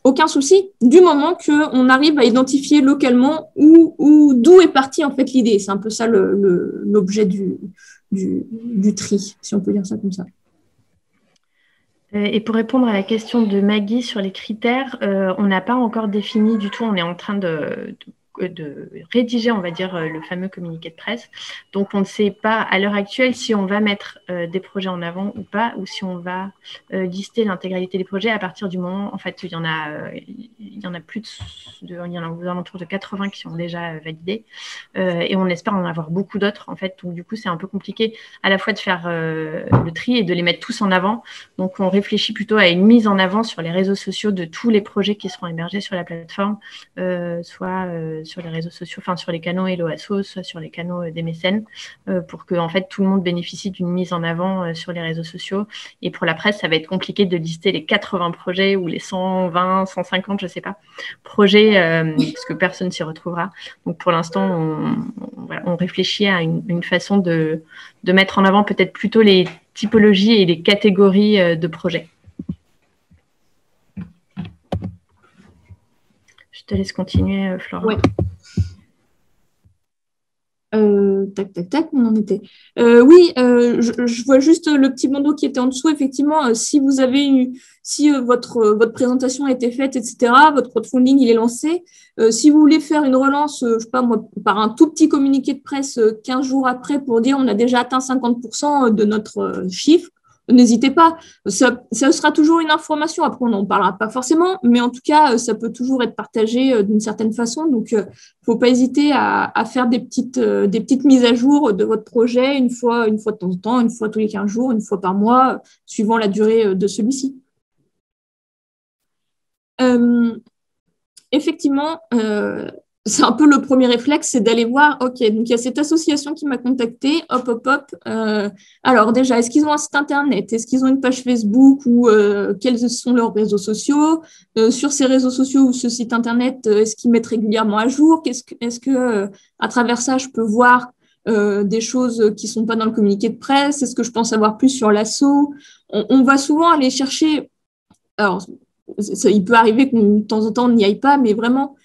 [SPEAKER 2] aucun souci, du moment qu'on arrive à identifier localement d'où est partie en fait l'idée. C'est un peu ça l'objet du tri, si on peut dire ça comme ça.
[SPEAKER 1] Et pour répondre à la question de Maggie sur les critères, on n'a pas encore défini du tout, on est en train de rédiger, on va dire, le fameux communiqué de presse. Donc, on ne sait pas à l'heure actuelle si on va mettre des projets en avant ou pas, ou si on va lister l'intégralité des projets à partir du moment, en fait, il y en a il y en a aux alentours de 80 qui sont déjà validés, et on espère en avoir beaucoup d'autres, en fait. Donc, du coup, c'est un peu compliqué à la fois de faire le tri et de les mettre tous en avant. Donc, on réfléchit plutôt à une mise en avant sur les réseaux sociaux de tous les projets qui seront hébergés sur la plateforme, soit sur les réseaux sociaux, enfin sur les canaux Hello Asso, soit sur les canaux des mécènes, pour que en fait tout le monde bénéficie d'une mise en avant sur les réseaux sociaux. Et pour la presse, ça va être compliqué de lister les 80 projets ou les 120, 150, je sais pas, projets, parce que personne s'y retrouvera. Donc pour l'instant, on réfléchit à une façon de mettre en avant peut-être plutôt les typologies et les catégories de projets. Je te laisse continuer, Flora.
[SPEAKER 2] Ouais. Tac, on en était. Oui, je vois juste le petit bandeau qui était en dessous. Effectivement, si vous avez votre présentation a été faite, etc., votre crowdfunding il est lancé. Si vous voulez faire une relance, je sais pas moi, par un tout petit communiqué de presse 15 jours après pour dire on a déjà atteint 50% de notre chiffre, n'hésitez pas. Ça sera toujours une information. Après, on n'en parlera pas forcément, mais en tout cas, ça peut toujours être partagé d'une certaine façon. Donc, faut pas hésiter à faire des petites mises à jour de votre projet une fois de temps en temps, une fois tous les 15 jours, une fois par mois, suivant la durée de celui-ci. Effectivement, c'est un peu le premier réflexe, c'est d'aller voir, ok, donc il y a cette association qui m'a contacté, hop. Alors déjà, est-ce qu'ils ont un site internet? Est-ce qu'ils ont une page Facebook ou quels sont leurs réseaux sociaux? Sur ces réseaux sociaux ou ce site internet, est-ce qu'ils mettent régulièrement à jour? Est-ce que à travers ça, je peux voir des choses qui sont pas dans le communiqué de presse? Est-ce que je pense savoir plus sur l'asso? On va souvent aller chercher, alors il peut arriver que de temps en temps on n'y aille pas, mais vraiment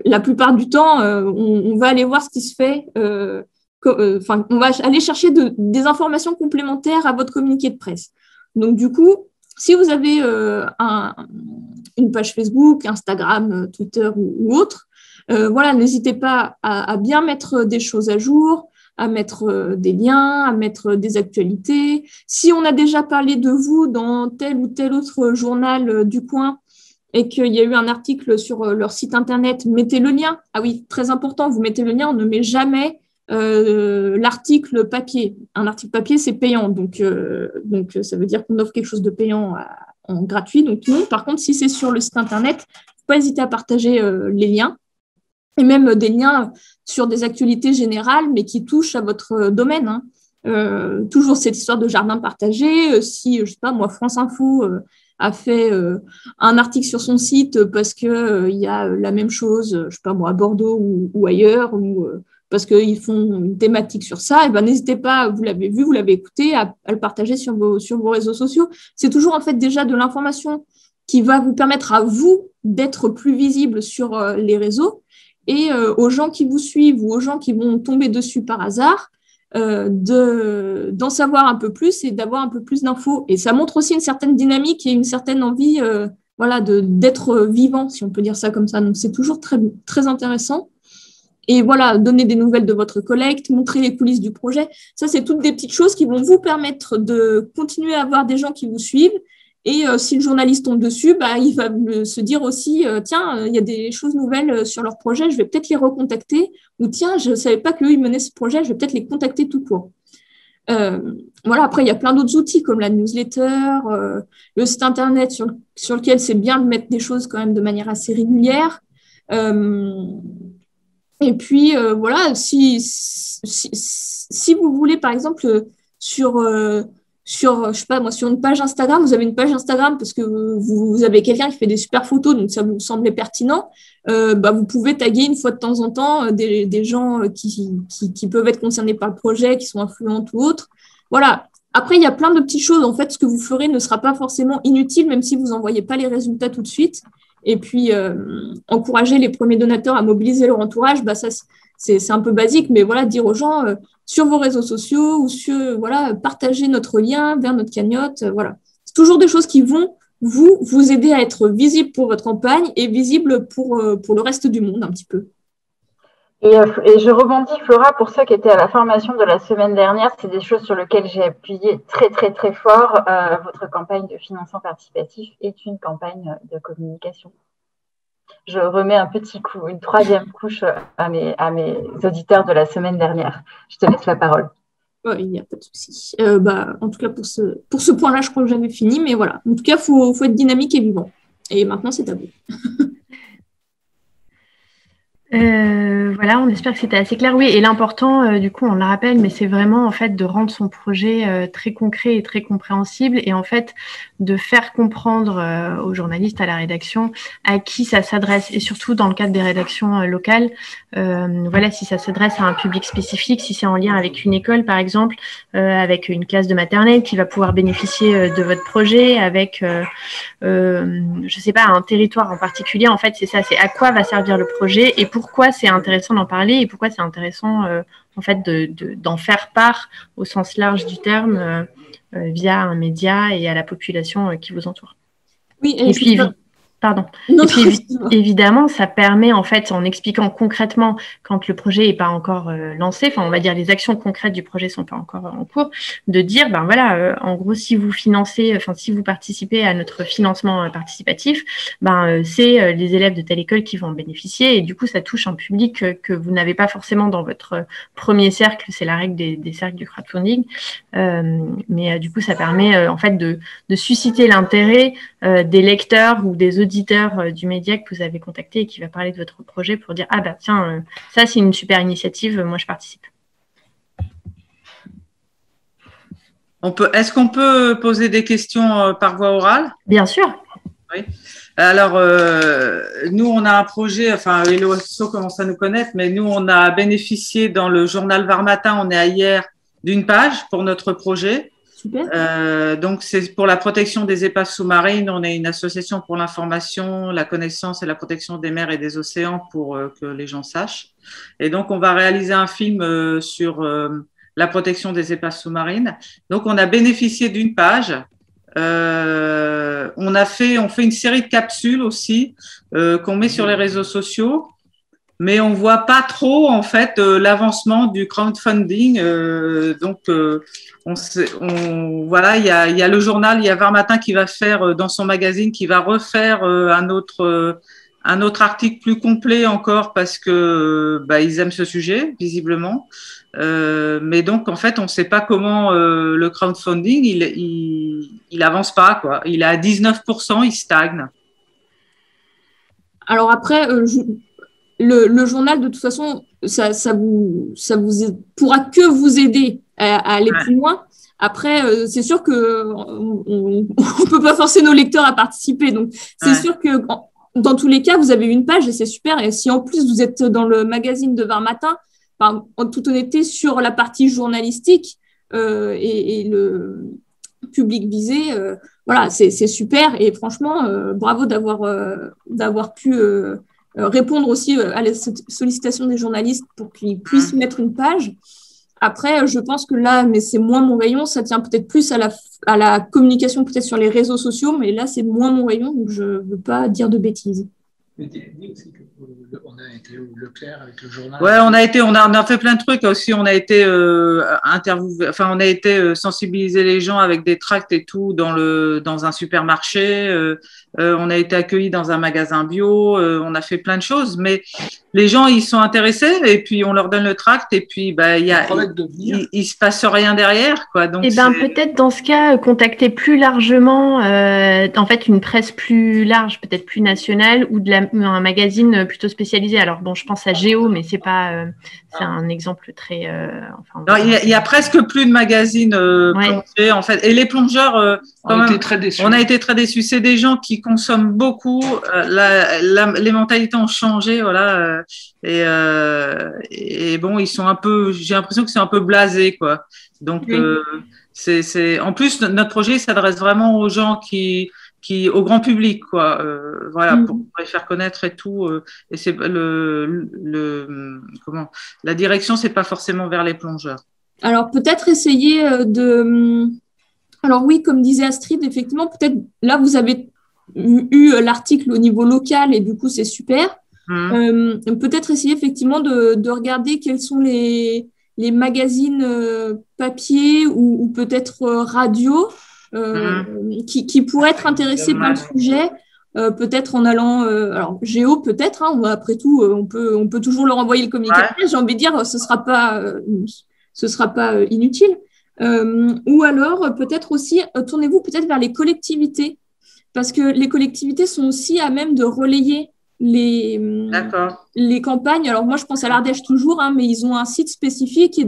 [SPEAKER 2] la plupart du temps, on va aller voir ce qui se fait. On va aller chercher des informations complémentaires à votre communiqué de presse. Donc, du coup, si vous avez une page Facebook, Instagram, Twitter ou autre, voilà, n'hésitez pas à bien mettre des choses à jour, à mettre des liens, à mettre des actualités. Si on a déjà parlé de vous dans tel ou tel autre journal du coin, et qu'il y a eu un article sur leur site internet, mettez le lien. Ah oui, très important, vous mettez le lien, on ne met jamais l'article papier. Un article papier, c'est payant, donc ça veut dire qu'on offre quelque chose de payant en gratuit. Donc non, par contre, si c'est sur le site internet, il ne faut pas hésiter à partager les liens, et même des liens sur des actualités générales, mais qui touchent à votre domaine, hein. Toujours cette histoire de jardin partagé, si, je sais pas, moi, France Info a fait un article sur son site parce qu'il y a la même chose, je sais pas moi, à Bordeaux ou ailleurs, ou parce qu'ils font une thématique sur ça, et ben n'hésitez pas, vous l'avez vu, vous l'avez écouté, à le partager sur vos réseaux sociaux. C'est toujours en fait déjà de l'information qui va vous permettre à vous d'être plus visible sur les réseaux et aux gens qui vous suivent ou aux gens qui vont tomber dessus par hasard, d'en savoir un peu plus et d'avoir un peu plus d'infos. Et ça montre aussi une certaine dynamique et une certaine envie d'être vivant, si on peut dire ça comme ça. Donc, c'est toujours très, très intéressant. Et voilà, donner des nouvelles de votre collecte, montrer les coulisses du projet. Ça, c'est toutes des petites choses qui vont vous permettre de continuer à avoir des gens qui vous suivent. Et si le journaliste tombe dessus, il va se dire aussi, tiens, il y a des choses nouvelles sur leur projet, je vais peut-être les recontacter. Ou tiens, je ne savais pas qu'eux, ils menaient ce projet, je vais peut-être les contacter tout court. Après, il y a plein d'autres outils comme la newsletter, le site internet sur lequel c'est bien de mettre des choses quand même de manière assez régulière. Et puis, si vous voulez, par exemple, sur une page Instagram, vous avez une page Instagram parce que vous avez quelqu'un qui fait des super photos, donc ça vous semblait pertinent, vous pouvez taguer une fois de temps en temps des gens qui peuvent être concernés par le projet, qui sont influents ou autres. Voilà. Après, il y a plein de petites choses. En fait, ce que vous ferez ne sera pas forcément inutile, même si vous n'en voyez pas les résultats tout de suite. Et puis, encourager les premiers donateurs à mobiliser leur entourage, ça, c'est un peu basique, mais voilà, dire aux gens sur vos réseaux sociaux ou partager notre lien vers notre cagnotte. Voilà. C'est toujours des choses qui vont vous aider à être visible pour votre campagne et visible pour le reste du monde un petit peu.
[SPEAKER 3] Et je rebondis, Flora, pour ceux qui étaient à la formation de la semaine dernière, c'est des choses sur lesquelles j'ai appuyé très, très, très fort. Votre campagne de financement participatif est une campagne de communication. Je remets une troisième couche à mes auditeurs de la semaine dernière. Je te laisse la parole.
[SPEAKER 2] Il n'y a pas de souci. En tout cas, pour ce point-là, je crois que j'avais fini, mais voilà. En tout cas, faut être dynamique et vivant. Et maintenant, c'est à vous.
[SPEAKER 1] On espère que c'était assez clair. Oui, et l'important, du coup, on le rappelle, mais c'est vraiment en fait de rendre son projet très concret et très compréhensible, et en fait de faire comprendre aux journalistes, à la rédaction, à qui ça s'adresse, et surtout dans le cadre des rédactions locales, si ça s'adresse à un public spécifique, si c'est en lien avec une école, par exemple, avec une classe de maternelle qui va pouvoir bénéficier de votre projet, avec, je sais pas, un territoire en particulier. En fait, c'est ça, c'est à quoi va servir le projet et pourquoi c'est intéressant d'en parler et pourquoi c'est intéressant en fait d'en faire part au sens large du terme via un média et à la population qui vous entoure.
[SPEAKER 2] Oui,
[SPEAKER 1] Évidemment, ça permet, en fait, en expliquant concrètement quand le projet n'est pas encore lancé, on va dire les actions concrètes du projet ne sont pas encore en cours, de dire, en gros, si vous si vous participez à notre financement participatif, c'est les élèves de telle école qui vont en bénéficier, et du coup, ça touche un public que vous n'avez pas forcément dans votre premier cercle, c'est la règle des cercles du crowdfunding, mais du coup, ça permet, en fait, de susciter l'intérêt des lecteurs ou des auditeurs du média que vous avez contacté et qui va parler de votre projet pour dire tiens, ça c'est une super initiative, moi je participe.
[SPEAKER 4] Est-ce qu'on peut poser des questions par voie orale?
[SPEAKER 1] Bien sûr.
[SPEAKER 4] Oui. Alors, nous, on a un projet, Hello Asso commence à nous connaître, mais nous, on a bénéficié dans le journal Var Matin, on est à hier, d'une page pour notre projet.
[SPEAKER 2] Super.
[SPEAKER 4] Donc, c'est pour la protection des épaves sous-marines. On est une association pour l'information, la connaissance et la protection des mers et des océans pour que les gens sachent. Et donc, on va réaliser un film sur la protection des épaves sous-marines. Donc, on a bénéficié d'une page. On fait une série de capsules aussi qu'on met sur les réseaux sociaux. Mais on voit pas trop en fait l'avancement du crowdfunding. Il y a le journal, il y a Var Matin qui va faire dans son magazine, qui va refaire un autre article plus complet encore parce que ils aiment ce sujet visiblement. Mais donc en fait on sait pas comment le crowdfunding il avance pas quoi. Il est à 19%, il stagne.
[SPEAKER 2] Alors après. Le journal, de toute façon, ça vous pourra que vous aider à aller plus loin. Après, c'est sûr que on peut pas forcer nos lecteurs à participer. Donc, c'est sûr que dans tous les cas, vous avez une page et c'est super. Et si en plus vous êtes dans le magazine de Var Matin, en toute honnêteté, sur la partie journalistique et le public visé, voilà, c'est super. Et franchement, bravo d'avoir pu répondre aussi à la sollicitation des journalistes pour qu'ils puissent mettre une page. Après, je pense que là, mais c'est moins mon rayon, ça tient peut-être plus à la communication peut-être sur les réseaux sociaux, mais là, c'est moins mon rayon, donc je ne veux pas dire de bêtises.
[SPEAKER 5] Mais dis aussi qu'on a été au Leclerc avec le journal.
[SPEAKER 4] Ouais, on a fait plein de trucs aussi. On a été interviewé, enfin, on a été sensibiliser les gens avec des tracts et tout dans un supermarché. On a été accueillis dans un magasin bio. On a fait plein de choses, mais les gens ils sont intéressés et puis on leur donne le tract et puis il se passe rien derrière, quoi. Donc
[SPEAKER 1] peut-être dans ce cas contacter plus largement en fait une presse plus large, peut-être plus nationale ou un magazine plutôt spécialisé. Alors bon, je pense à Géo, mais c'est pas c'est un exemple très
[SPEAKER 4] il y a presque plus de magazines plongés en fait, et les plongeurs
[SPEAKER 5] on a été très déçus.
[SPEAKER 4] On a été très déçus. C'est des gens qui consomment beaucoup. Les mentalités ont changé, voilà. Et bon, ils sont un peu. J'ai l'impression que c'est un peu blasé, quoi. Donc, c'est. En plus, notre projet s'adresse vraiment aux gens au grand public, quoi. Voilà, pour les faire connaître et tout. Et c'est la direction, c'est pas forcément vers les plongeurs.
[SPEAKER 2] Alors peut-être essayer alors oui, comme disait Astrid, effectivement, peut-être là, vous avez eu l'article au niveau local et du coup, c'est super. Peut-être essayer effectivement de regarder quels sont les magazines papier ou peut-être radio qui pourraient être intéressés par le sujet. Peut-être en allant… alors, Géo, peut-être. Hein, après tout, on peut toujours leur envoyer le communiqué de presse. J'ai envie de dire, ce sera pas inutile. Ou alors, peut-être aussi, tournez-vous peut-être vers les collectivités, parce que les collectivités sont aussi à même de relayer les campagnes. Alors, moi, je pense à l'Ardèche toujours, hein, mais ils ont un site spécifique et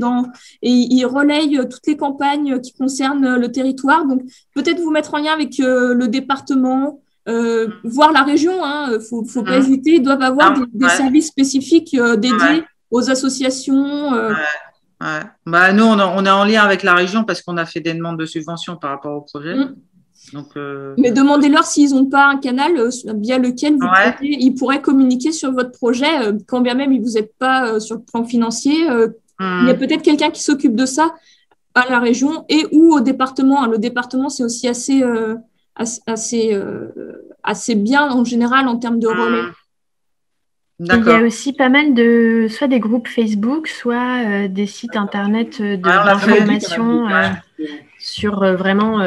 [SPEAKER 2] ils relayent toutes les campagnes qui concernent le territoire. Donc, peut-être vous mettre en lien avec le département, voire la région. Hein, faut pas hésiter. Ils doivent avoir des services spécifiques dédiés aux associations.
[SPEAKER 4] Bah, nous, on est en lien avec la région parce qu'on a fait des demandes de subventions par rapport au projet. Donc,
[SPEAKER 2] mais demandez-leur s'ils n'ont pas un canal via lequel ils pourraient communiquer sur votre projet, quand bien même ils ne vous aident pas sur le plan financier. Il y a peut-être quelqu'un qui s'occupe de ça à la région et ou au département. Le département, c'est aussi assez bien en général en termes de relais.
[SPEAKER 1] Il y a aussi pas mal de soit des groupes Facebook, soit des sites internet d'information sur vraiment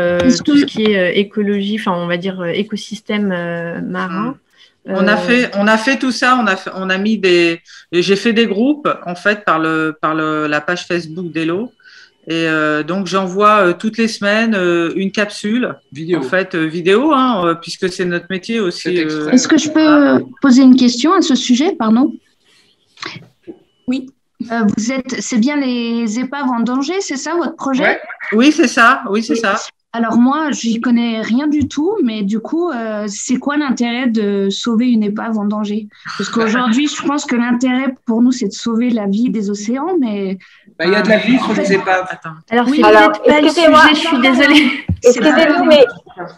[SPEAKER 1] tout ce qui est écologie, enfin on va dire écosystème marin.
[SPEAKER 4] On a fait tout ça. On a mis j'ai fait des groupes en fait par la page Facebook d'Elo. Et donc j'envoie toutes les semaines une capsule vidéo, en fait vidéo, hein, puisque c'est notre métier aussi.
[SPEAKER 6] Est-ce que je peux poser une question à ce sujet, pardon?
[SPEAKER 2] Oui.
[SPEAKER 6] C'est bien les épaves en danger, c'est ça votre projet?
[SPEAKER 4] Oui, c'est ça. Oui, c'est ça.
[SPEAKER 6] Alors moi, j'y connais rien du tout, mais du coup, c'est quoi l'intérêt de sauver une épave en danger? Parce qu'aujourd'hui, je pense que l'intérêt pour nous, c'est de sauver la vie des océans, mais…
[SPEAKER 5] il y a de la vie sur les épaves.
[SPEAKER 1] Alors, c'est peut-être pas le sujet, je suis désolée.
[SPEAKER 3] Excusez-nous, mais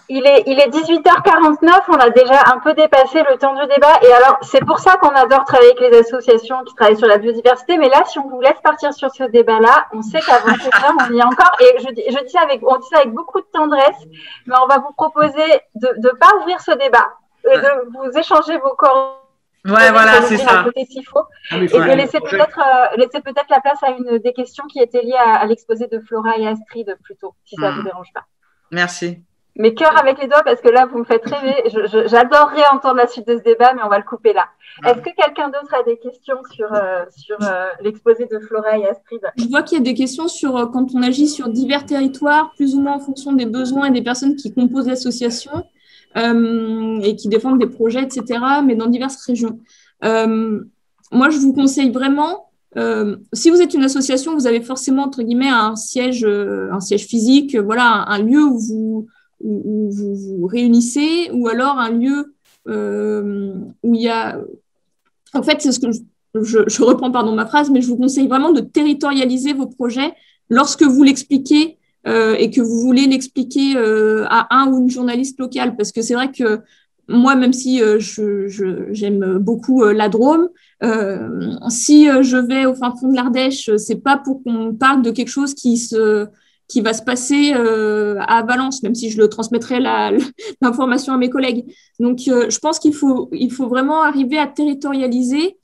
[SPEAKER 3] il est 18h49, on a déjà un peu dépassé le temps du débat. Et alors, c'est pour ça qu'on adore travailler avec les associations qui travaillent sur la biodiversité. Mais là, si on vous laisse partir sur ce débat-là, on sait qu'avant ce soir, on y est encore. Et on dit ça avec beaucoup de tendresse, mais on va vous proposer de ne pas ouvrir ce débat et de vous échanger vos coordonnées.
[SPEAKER 4] Ouais, voilà, c'est ça.
[SPEAKER 3] S'il faut. Et de laisser peut-être la place à une des questions qui étaient liées à l'exposé de Flora et Astrid plutôt, si ça ne vous dérange pas.
[SPEAKER 4] Merci.
[SPEAKER 3] Mais cœur avec les doigts, parce que là, vous me faites rêver. J'adorerais entendre la suite de ce débat, mais on va le couper là. Est-ce que quelqu'un d'autre a des questions sur l'exposé de Flora et Astrid?
[SPEAKER 2] Je vois qu'il y a des questions sur quand on agit sur divers territoires, plus ou moins en fonction des besoins et des personnes qui composent l'association. Et qui défendent des projets, etc., mais dans diverses régions. Moi, je vous conseille vraiment, si vous êtes une association, vous avez forcément, entre guillemets, un siège physique, voilà, un lieu où vous vous réunissez, ou alors un lieu où il y a… En fait, c'est ce que je reprends ma phrase, mais je vous conseille vraiment de territorialiser vos projets lorsque vous l'expliquez et que vous voulez l'expliquer à un ou une journaliste locale. Parce que c'est vrai que moi, même si j'aime beaucoup la Drôme, si je vais au fin fond de l'Ardèche, c'est pas pour qu'on parle de quelque chose qui va se passer à Valence, même si je le transmettrai l'information à mes collègues. Donc, je pense qu'il faut vraiment arriver à territorialiser,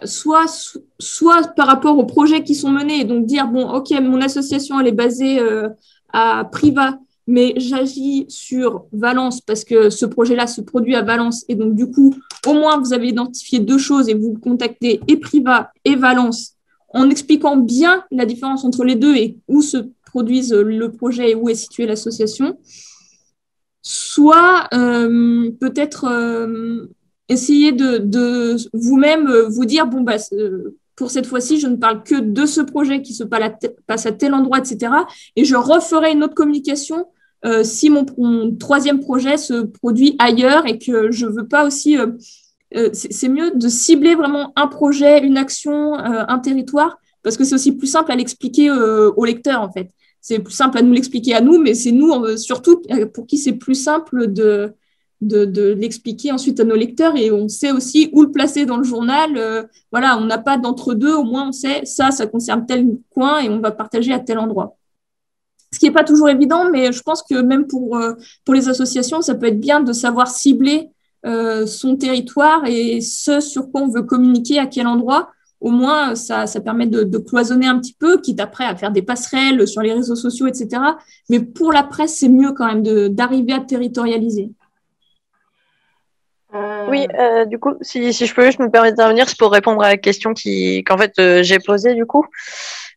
[SPEAKER 2] soit par rapport aux projets qui sont menés, et donc dire, bon, OK, mon association, elle est basée à Privas, mais j'agis sur Valence parce que ce projet-là se produit à Valence. Et donc, du coup, au moins, vous avez identifié 2 choses et vous contactez et Privas et Valence en expliquant bien la différence entre les deux et où se produisent le projet et où est située l'association. Soit peut-être essayer de vous-même vous dire, bon, bah, pour cette fois-ci, je ne parle que de ce projet qui se passe à tel endroit, etc. Et je referai une autre communication si mon 3e projet se produit ailleurs et que je ne veux pas aussi… c'est mieux de cibler vraiment un projet, une action, un territoire, parce que c'est aussi plus simple à l'expliquer aux lecteurs, en fait. C'est plus simple à nous l'expliquer à nous, mais c'est nous, surtout, pour qui c'est plus simple de l'expliquer ensuite à nos lecteurs, et on sait aussi où le placer dans le journal. Voilà, on n'a pas d'entre-deux, au moins on sait ça concerne tel coin et on va partager à tel endroit. Ce qui n'est pas toujours évident, mais je pense que même pour les associations, ça peut être bien de savoir cibler son territoire et ce sur quoi on veut communiquer, à quel endroit. Au moins, ça permet de cloisonner un petit peu, quitte après à faire des passerelles sur les réseaux sociaux, etc. Mais pour la presse, c'est mieux quand même d'arriver à territorialiser.
[SPEAKER 7] Oui, du coup, si je peux juste me permettre d'intervenir, c'est pour répondre à la question qu'en fait j'ai posée du coup.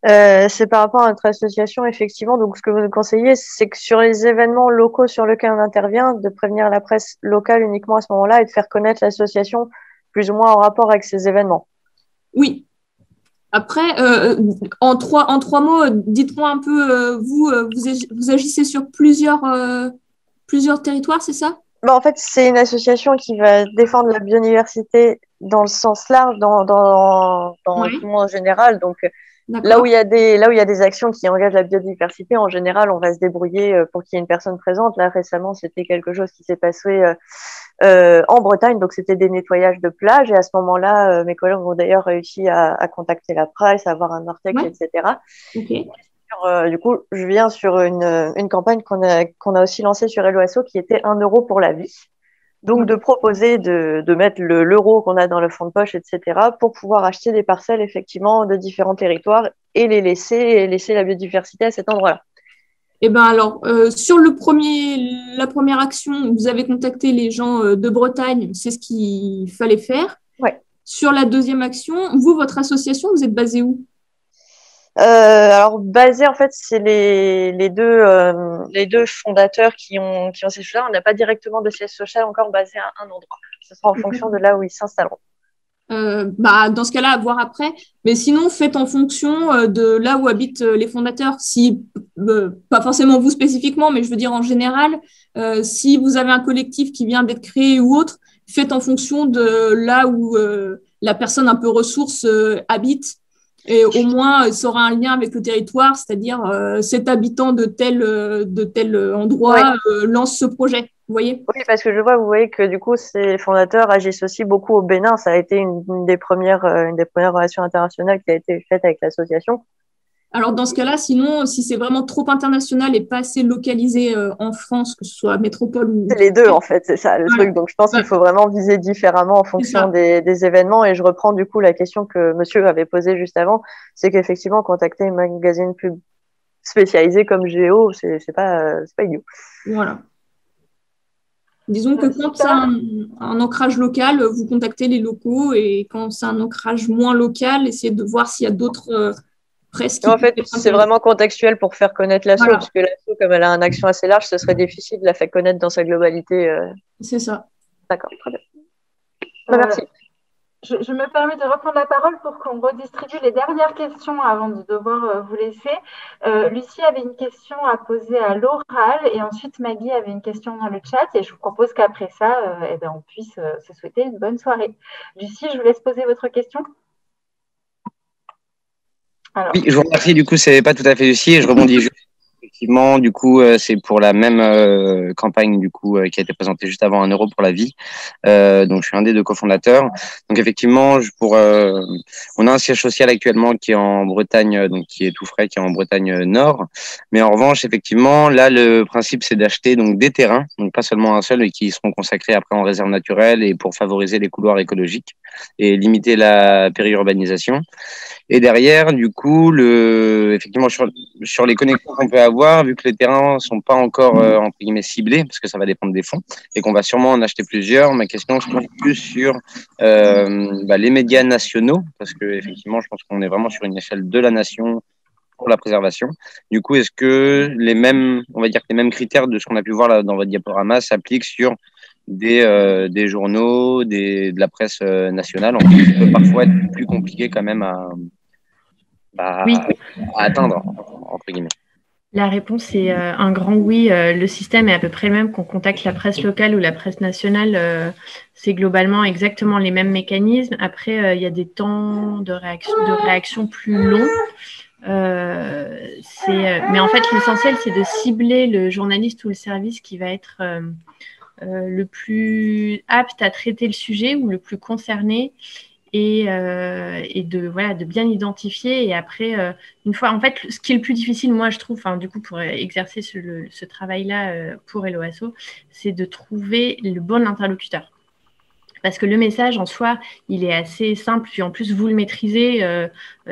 [SPEAKER 7] C'est par rapport à notre association, effectivement. Donc, ce que vous nous conseillez, c'est que sur les événements locaux sur lesquels on intervient, de prévenir la presse locale uniquement à ce moment-là et de faire connaître l'association plus ou moins en rapport avec ces événements.
[SPEAKER 2] Oui. Après, en trois mots, dites-moi un peu, vous agissez sur plusieurs territoires, c'est ça?
[SPEAKER 7] En fait, c'est une association qui va défendre la biodiversité dans le sens large, dans
[SPEAKER 2] Ouais.
[SPEAKER 7] tout le monde en général. Donc, là où il y a des actions qui engagent la biodiversité, en général, on va se débrouiller pour qu'il y ait une personne présente. Là, récemment, c'était quelque chose qui s'est passé en Bretagne, donc c'était des nettoyages de plages. Et à ce moment-là, mes collègues ont d'ailleurs réussi à contacter la presse, à avoir un article,
[SPEAKER 2] Ouais.
[SPEAKER 7] etc.
[SPEAKER 2] Okay.
[SPEAKER 7] Du coup, je viens sur une campagne qu'on a aussi lancée sur Hello Asso qui était 1 euro pour la vie. Donc, de proposer de mettre l'euro qu'on a dans le fond de poche, etc., pour pouvoir acheter des parcelles, effectivement, de différents territoires et laisser la biodiversité à cet endroit-là.
[SPEAKER 2] Eh bien, alors, sur la première action, vous avez contacté les gens de Bretagne, c'est ce qu'il fallait faire.
[SPEAKER 7] Ouais.
[SPEAKER 2] Sur la deuxième action, vous, votre association, vous êtes basé où?
[SPEAKER 7] Alors, basé, en fait, c'est les deux fondateurs qui ont siège social. On n'a pas directement de siège social encore basé à un endroit. Ce sera en fonction de là où ils s'installeront.
[SPEAKER 2] Dans ce cas-là, à voir après. Mais sinon, faites en fonction de là où habitent les fondateurs. Si, pas forcément vous spécifiquement, mais je veux dire en général, si vous avez un collectif qui vient d'être créé ou autre, faites en fonction de là où la personne un peu ressource habite. Et au moins, ça aura un lien avec le territoire, c'est-à-dire cet habitant de tel endroit lance ce projet. Vous voyez?
[SPEAKER 7] Oui, parce que vous voyez que du coup, ces fondateurs agissent aussi beaucoup au Bénin. Ça a été une des premières relations internationales qui a été faite avec l'association.
[SPEAKER 2] Alors, dans ce cas-là, sinon, si c'est vraiment trop international et pas assez localisé en France, que ce soit métropole ou…
[SPEAKER 7] C'est les deux, en fait, c'est ça le truc. Donc, je pense qu'il faut vraiment viser différemment en fonction des événements. Et je reprends du coup la question que monsieur avait posée juste avant. C'est qu'effectivement, contacter un magazine pub spécialisé comme Géo, c'est pas idiot.
[SPEAKER 2] Voilà. Disons que quand c'est un ancrage local, vous contactez les locaux, et quand c'est un ancrage moins local, essayez de voir s'il y a d'autres presse qui…
[SPEAKER 7] En fait, c'est vraiment contextuel pour faire connaître l'asso, parce que l'asso, comme elle a une action assez large, ce serait difficile de la faire connaître dans sa globalité.
[SPEAKER 2] C'est ça.
[SPEAKER 7] D'accord, très bien. Merci.
[SPEAKER 3] Je me permets de reprendre la parole pour qu'on redistribue les dernières questions avant de devoir vous laisser. Lucie avait une question à poser à l'oral et ensuite Maggie avait une question dans le chat et je vous propose qu'après ça, on puisse se souhaiter une bonne soirée. Lucie, je vous laisse poser votre question.
[SPEAKER 8] Alors. Oui, je vous remercie. Du coup, c'est pas tout à fait Lucie et je rebondis juste. Effectivement, du coup, c'est pour la même campagne du coup qui a été présentée juste avant 1 euro pour la vie. Donc, je suis un des 2 cofondateurs. Donc, effectivement, on a un siège social actuellement qui est en Bretagne, donc qui est tout frais, qui est en Bretagne Nord. Mais en revanche, effectivement, là, le principe, c'est d'acheter donc des terrains, donc pas seulement un seul, mais qui seront consacrés après en réserve naturelle et pour favoriser les couloirs écologiques et limiter la périurbanisation. Et derrière, du coup, effectivement, sur les connexions qu'on peut avoir, vu que les terrains sont pas encore, entre guillemets, ciblés, parce que ça va dépendre des fonds, et qu'on va sûrement en acheter plusieurs, ma question se porte plus sur les médias nationaux, parce que effectivement, je pense qu'on est vraiment sur une échelle de la nation pour la préservation. Du coup, est-ce que on va dire que les mêmes critères de ce qu'on a pu voir là dans votre diaporama s'appliquent sur des journaux, de la presse nationale, en fait, ça peut parfois être plus compliqué quand même à atteindre, entre guillemets.
[SPEAKER 1] La réponse est un grand oui. Le système est à peu près le même qu'on contacte la presse locale ou la presse nationale. C'est globalement exactement les mêmes mécanismes. Après, il y a des temps de réaction plus longs. Mais en fait, l'essentiel, c'est de cibler le journaliste ou le service qui va être le plus apte à traiter le sujet ou le plus concerné. Et de bien identifier. Et après, une fois, en fait, ce qui est le plus difficile, moi, je trouve, du coup, pour exercer ce travail-là pour Helloasso, c'est de trouver le bon interlocuteur. Parce que le message en soi, il est assez simple. Puis en plus, vous le maîtrisez.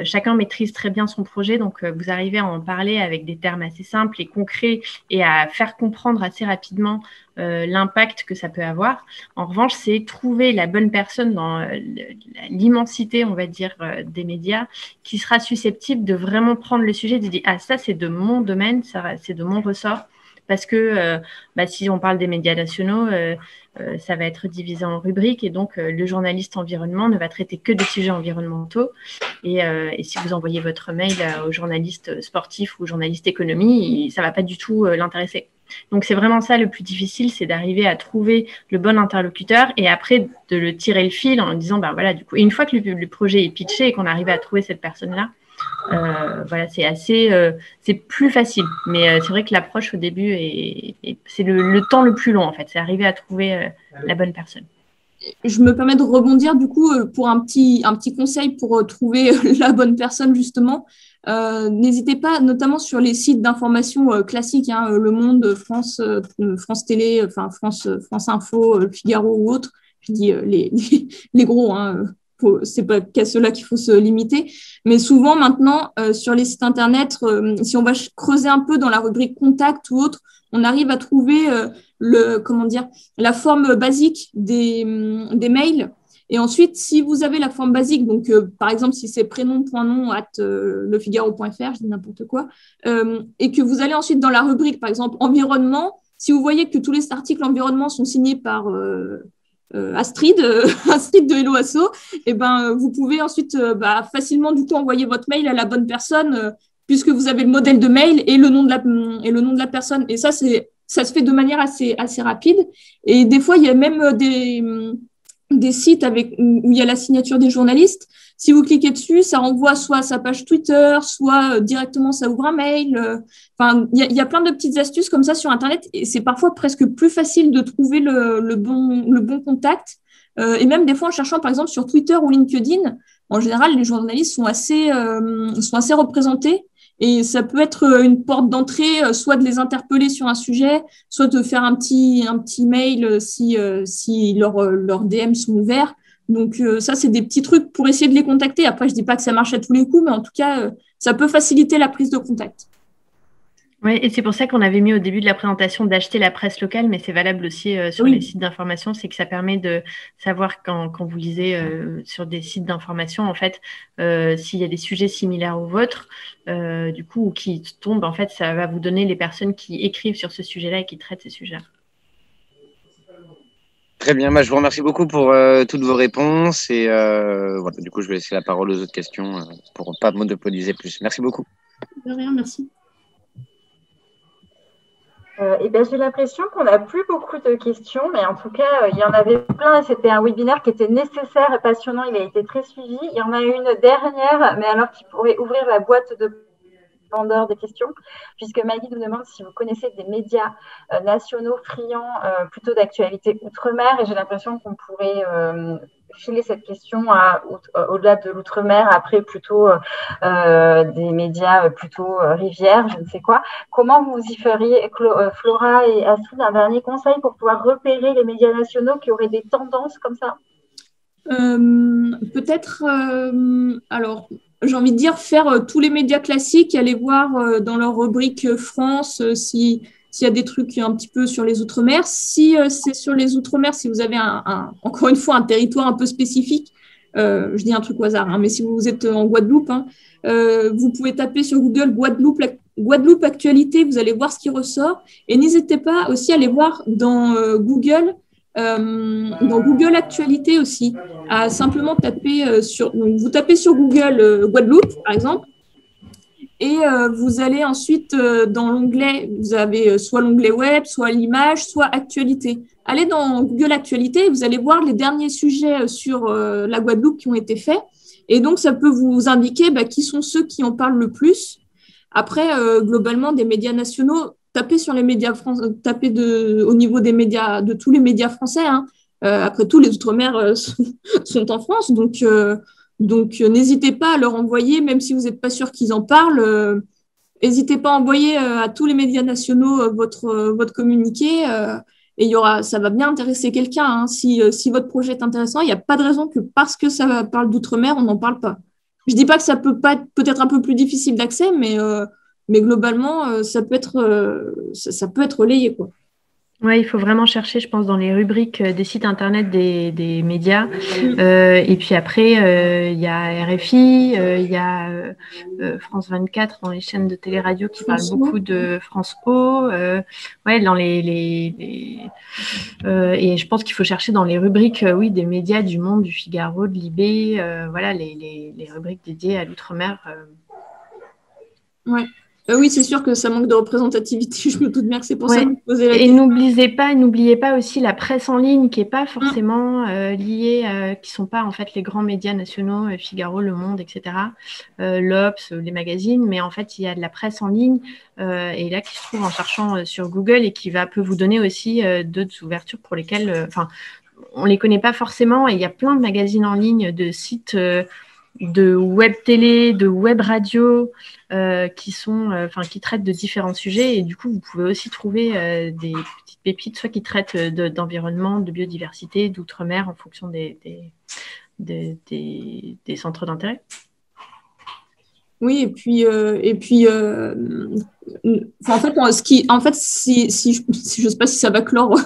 [SPEAKER 1] Chacun maîtrise très bien son projet. Donc, vous arrivez à en parler avec des termes assez simples et concrets et à faire comprendre assez rapidement l'impact que ça peut avoir. En revanche, c'est trouver la bonne personne dans l'immensité, on va dire, des médias qui sera susceptible de vraiment prendre le sujet et de dire « Ah, ça, c'est de mon domaine, c'est de mon ressort ». Parce que si on parle des médias nationaux, ça va être divisé en rubriques et donc le journaliste environnement ne va traiter que des sujets environnementaux. Et si vous envoyez votre mail au journaliste sportif ou au journaliste économie, ça ne va pas du tout l'intéresser. Donc, c'est vraiment ça le plus difficile, c'est d'arriver à trouver le bon interlocuteur et après de le tirer le fil en disant, du coup, et une fois que le projet est pitché et qu'on arrive à trouver cette personne-là, c'est plus facile. Mais c'est vrai que l'approche au début, c'est le temps le plus long, en fait. C'est arriver à trouver la bonne personne.
[SPEAKER 2] Je me permets de rebondir, du coup, pour un petit conseil pour trouver la bonne personne, justement. N'hésitez pas, notamment sur les sites d'information classiques, Le Monde, France Télé, France Info, Figaro ou autres. Je dis les gros, c'est pas qu'à ceux-là qu'il faut se limiter. Mais souvent, maintenant, sur les sites Internet, si on va creuser un peu dans la rubrique contact ou autre, on arrive à trouver la forme basique des mails. Et ensuite, si vous avez la forme basique, donc par exemple, si c'est prénom.nom @lefigaro.fr, je dis n'importe quoi, et que vous allez ensuite dans la rubrique, par exemple, environnement, si vous voyez que tous les articles environnement sont signés par Astrid de Helloasso, vous pouvez ensuite facilement du coup envoyer votre mail à la bonne personne, puisque vous avez le modèle de mail et le nom de la personne. Et ça se fait de manière assez rapide. Et des fois, il y a même des sites où il y a la signature des journalistes. Si vous cliquez dessus, ça renvoie soit à sa page Twitter, soit directement ça ouvre un mail. Il y a plein de petites astuces comme ça sur Internet et c'est parfois presque plus facile de trouver le bon contact. Et même des fois en cherchant par exemple sur Twitter ou LinkedIn, en général les journalistes sont assez représentés. Et ça peut être une porte d'entrée, soit de les interpeller sur un sujet, soit de faire un petit mail si leurs DM sont ouverts. Donc ça, c'est des petits trucs pour essayer de les contacter. Après, je dis pas que ça marche à tous les coups, mais en tout cas, ça peut faciliter la prise de contact.
[SPEAKER 1] Oui, et c'est pour ça qu'on avait mis au début de la présentation d'acheter la presse locale, mais c'est valable aussi sur les sites d'information, c'est que ça permet de savoir quand vous lisez sur des sites d'information, en fait, s'il y a des sujets similaires aux vôtres, du coup, ou qui tombent, en fait, ça va vous donner les personnes qui écrivent sur ce sujet-là et qui traitent ces sujets-là.
[SPEAKER 8] Très bien, je vous remercie beaucoup pour toutes vos réponses et voilà, du coup, je vais laisser la parole aux autres questions pour ne pas monopoliser plus. Merci beaucoup.
[SPEAKER 2] De rien, merci.
[SPEAKER 3] J'ai l'impression qu'on n'a plus beaucoup de questions, mais en tout cas, il y en avait plein. C'était un webinaire qui était nécessaire et passionnant. Il a été très suivi. Il y en a une dernière, mais alors qui pourrait ouvrir la boîte de Pandore des questions, puisque Maggie nous demande si vous connaissez des médias nationaux friands plutôt d'actualité outre-mer, et j'ai l'impression qu'on pourrait filer cette question au-delà de l'outre-mer, après plutôt des médias plutôt rivières, je ne sais quoi. Comment vous y feriez, Flora et Astrid, un dernier conseil pour pouvoir repérer les médias nationaux qui auraient des tendances comme ça?
[SPEAKER 2] Peut-être, alors, j'ai envie de dire, faire tous les médias classiques, aller voir dans leur rubrique France s'il y a des trucs un petit peu sur les Outre-mer. Si c'est sur les Outre-mer, si vous avez encore une fois un territoire un peu spécifique, je dis un truc au hasard, hein, mais si vous êtes en Guadeloupe, hein, vous pouvez taper sur Google Guadeloupe actualité, vous allez voir ce qui ressort. Et n'hésitez pas aussi à aller voir dans Google Actualité aussi, à simplement taper donc vous tapez sur Google Guadeloupe, par exemple, et vous allez ensuite dans l'onglet, vous avez soit l'onglet web, soit l'image, soit actualité. Allez dans Google Actualité et vous allez voir les derniers sujets sur la Guadeloupe qui ont été faits. Et donc, ça peut vous indiquer qui sont ceux qui en parlent le plus. Après, globalement, des médias nationaux, tapez sur les médias français, tapez au niveau des médias, de tous les médias français. Hein. Après tout, les Outre-mer sont en France. Donc n'hésitez pas à leur envoyer, même si vous n'êtes pas sûr qu'ils en parlent, n'hésitez pas à envoyer à tous les médias nationaux votre communiqué et ça va bien intéresser quelqu'un. Hein. Si votre projet est intéressant, il n'y a pas de raison que parce que ça parle d'outre-mer, on n'en parle pas. Je ne dis pas que ça peut pas être peut-être un peu plus difficile d'accès, mais globalement, ça peut être relayé, quoi.
[SPEAKER 1] Ouais, il faut vraiment chercher, je pense, dans les rubriques des sites internet des médias. Et puis après, il y a RFI, il y a France 24 dans les chaînes de télé-radio qui parlent beaucoup de France O. Ouais, dans et je pense qu'il faut chercher dans les rubriques, oui, des médias du Monde, du Figaro, de Libé, voilà, les rubriques dédiées à l'outre-mer.
[SPEAKER 2] Ouais. Oui, c'est sûr que ça manque de représentativité. Je me doute bien que c'est pour ça que vous posez la
[SPEAKER 1] question. Et n'oubliez pas aussi la presse en ligne qui n'est pas forcément liée, qui ne sont pas en fait les grands médias nationaux, Figaro, Le Monde, etc., l'Obs, les magazines, mais en fait, il y a de la presse en ligne et là qui se trouve en cherchant sur Google et qui peut vous donner aussi d'autres ouvertures pour lesquelles, on ne les connaît pas forcément et il y a plein de magazines en ligne, de sites de web télé, de web radio qui traitent de différents sujets et du coup vous pouvez aussi trouver des petites pépites soit qui traitent d'environnement, de biodiversité, d'outre-mer en fonction des centres d'intérêt.
[SPEAKER 2] Oui, et puis en fait, si je sais pas si ça va clore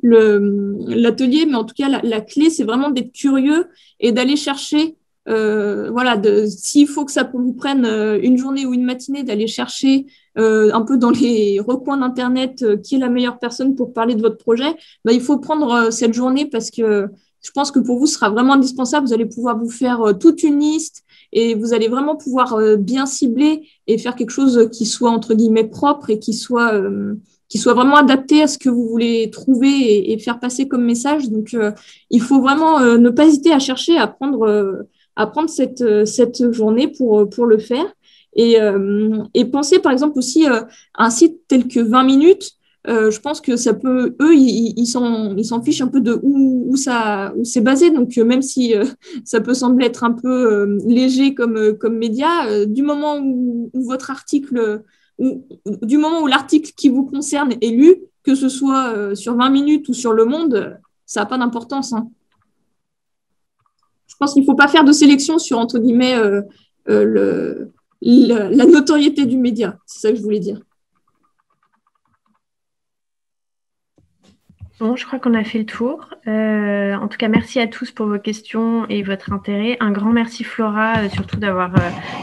[SPEAKER 2] l'atelier, mais en tout cas la clé c'est vraiment d'être curieux et d'aller chercher. S'il faut que ça vous prenne une journée ou une matinée d'aller chercher un peu dans les recoins d'internet qui est la meilleure personne pour parler de votre projet, il faut prendre cette journée parce que je pense que pour vous ce sera vraiment indispensable. Vous allez pouvoir vous faire toute une liste et vous allez vraiment pouvoir bien cibler et faire quelque chose qui soit entre guillemets propre et qui soit vraiment adapté à ce que vous voulez trouver et faire passer comme message. Donc il faut vraiment ne pas hésiter à chercher à prendre cette journée pour le faire et penser par exemple aussi à un site tel que 20 minutes. Je pense que ça peut, eux, ils s'en fichent un peu de où c'est basé. Donc même si ça peut sembler être un peu léger comme média, du moment où votre article, du moment où l'article qui vous concerne est lu, que ce soit sur 20 minutes ou sur Le Monde, ça n'a pas d'importance. Hein. Je pense qu'il ne faut pas faire de sélection sur, entre guillemets, la notoriété du média. C'est ça que je voulais dire.
[SPEAKER 1] Bon, je crois qu'on a fait le tour. En tout cas, merci à tous pour vos questions et votre intérêt. Un grand merci Flora, surtout d'avoir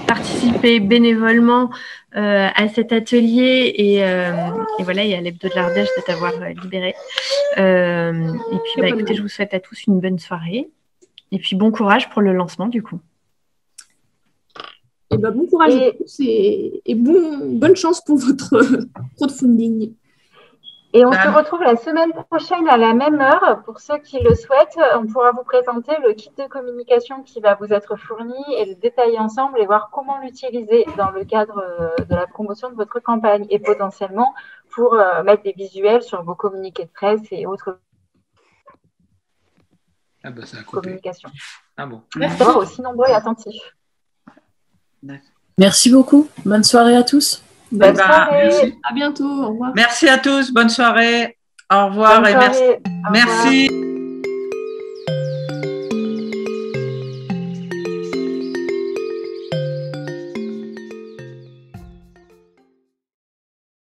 [SPEAKER 1] participé bénévolement à cet atelier et voilà, et à l'Hebdo de l'Ardèche de t'avoir libéré. Et puis, écoutez, je vous souhaite à tous une bonne soirée. Et puis, bon courage pour le lancement, du coup.
[SPEAKER 2] Et bon courage à tous et bonne chance pour votre crowdfunding.
[SPEAKER 3] Et on se retrouve la semaine prochaine à la même heure. Pour ceux qui le souhaitent, on pourra vous présenter le kit de communication qui va vous être fourni et le détailler ensemble et voir comment l'utiliser dans le cadre de la promotion de votre campagne et potentiellement pour mettre des visuels sur vos communiqués de presse et autres communications.
[SPEAKER 5] Ah bon.
[SPEAKER 3] Merci aussi nombreux et attentifs.
[SPEAKER 9] Merci beaucoup. Bonne soirée à tous.
[SPEAKER 3] Bonne soirée.
[SPEAKER 2] Merci. À bientôt. Au revoir.
[SPEAKER 4] Merci à tous. Bonne soirée. Au revoir.
[SPEAKER 3] Bonne soirée.
[SPEAKER 4] Merci.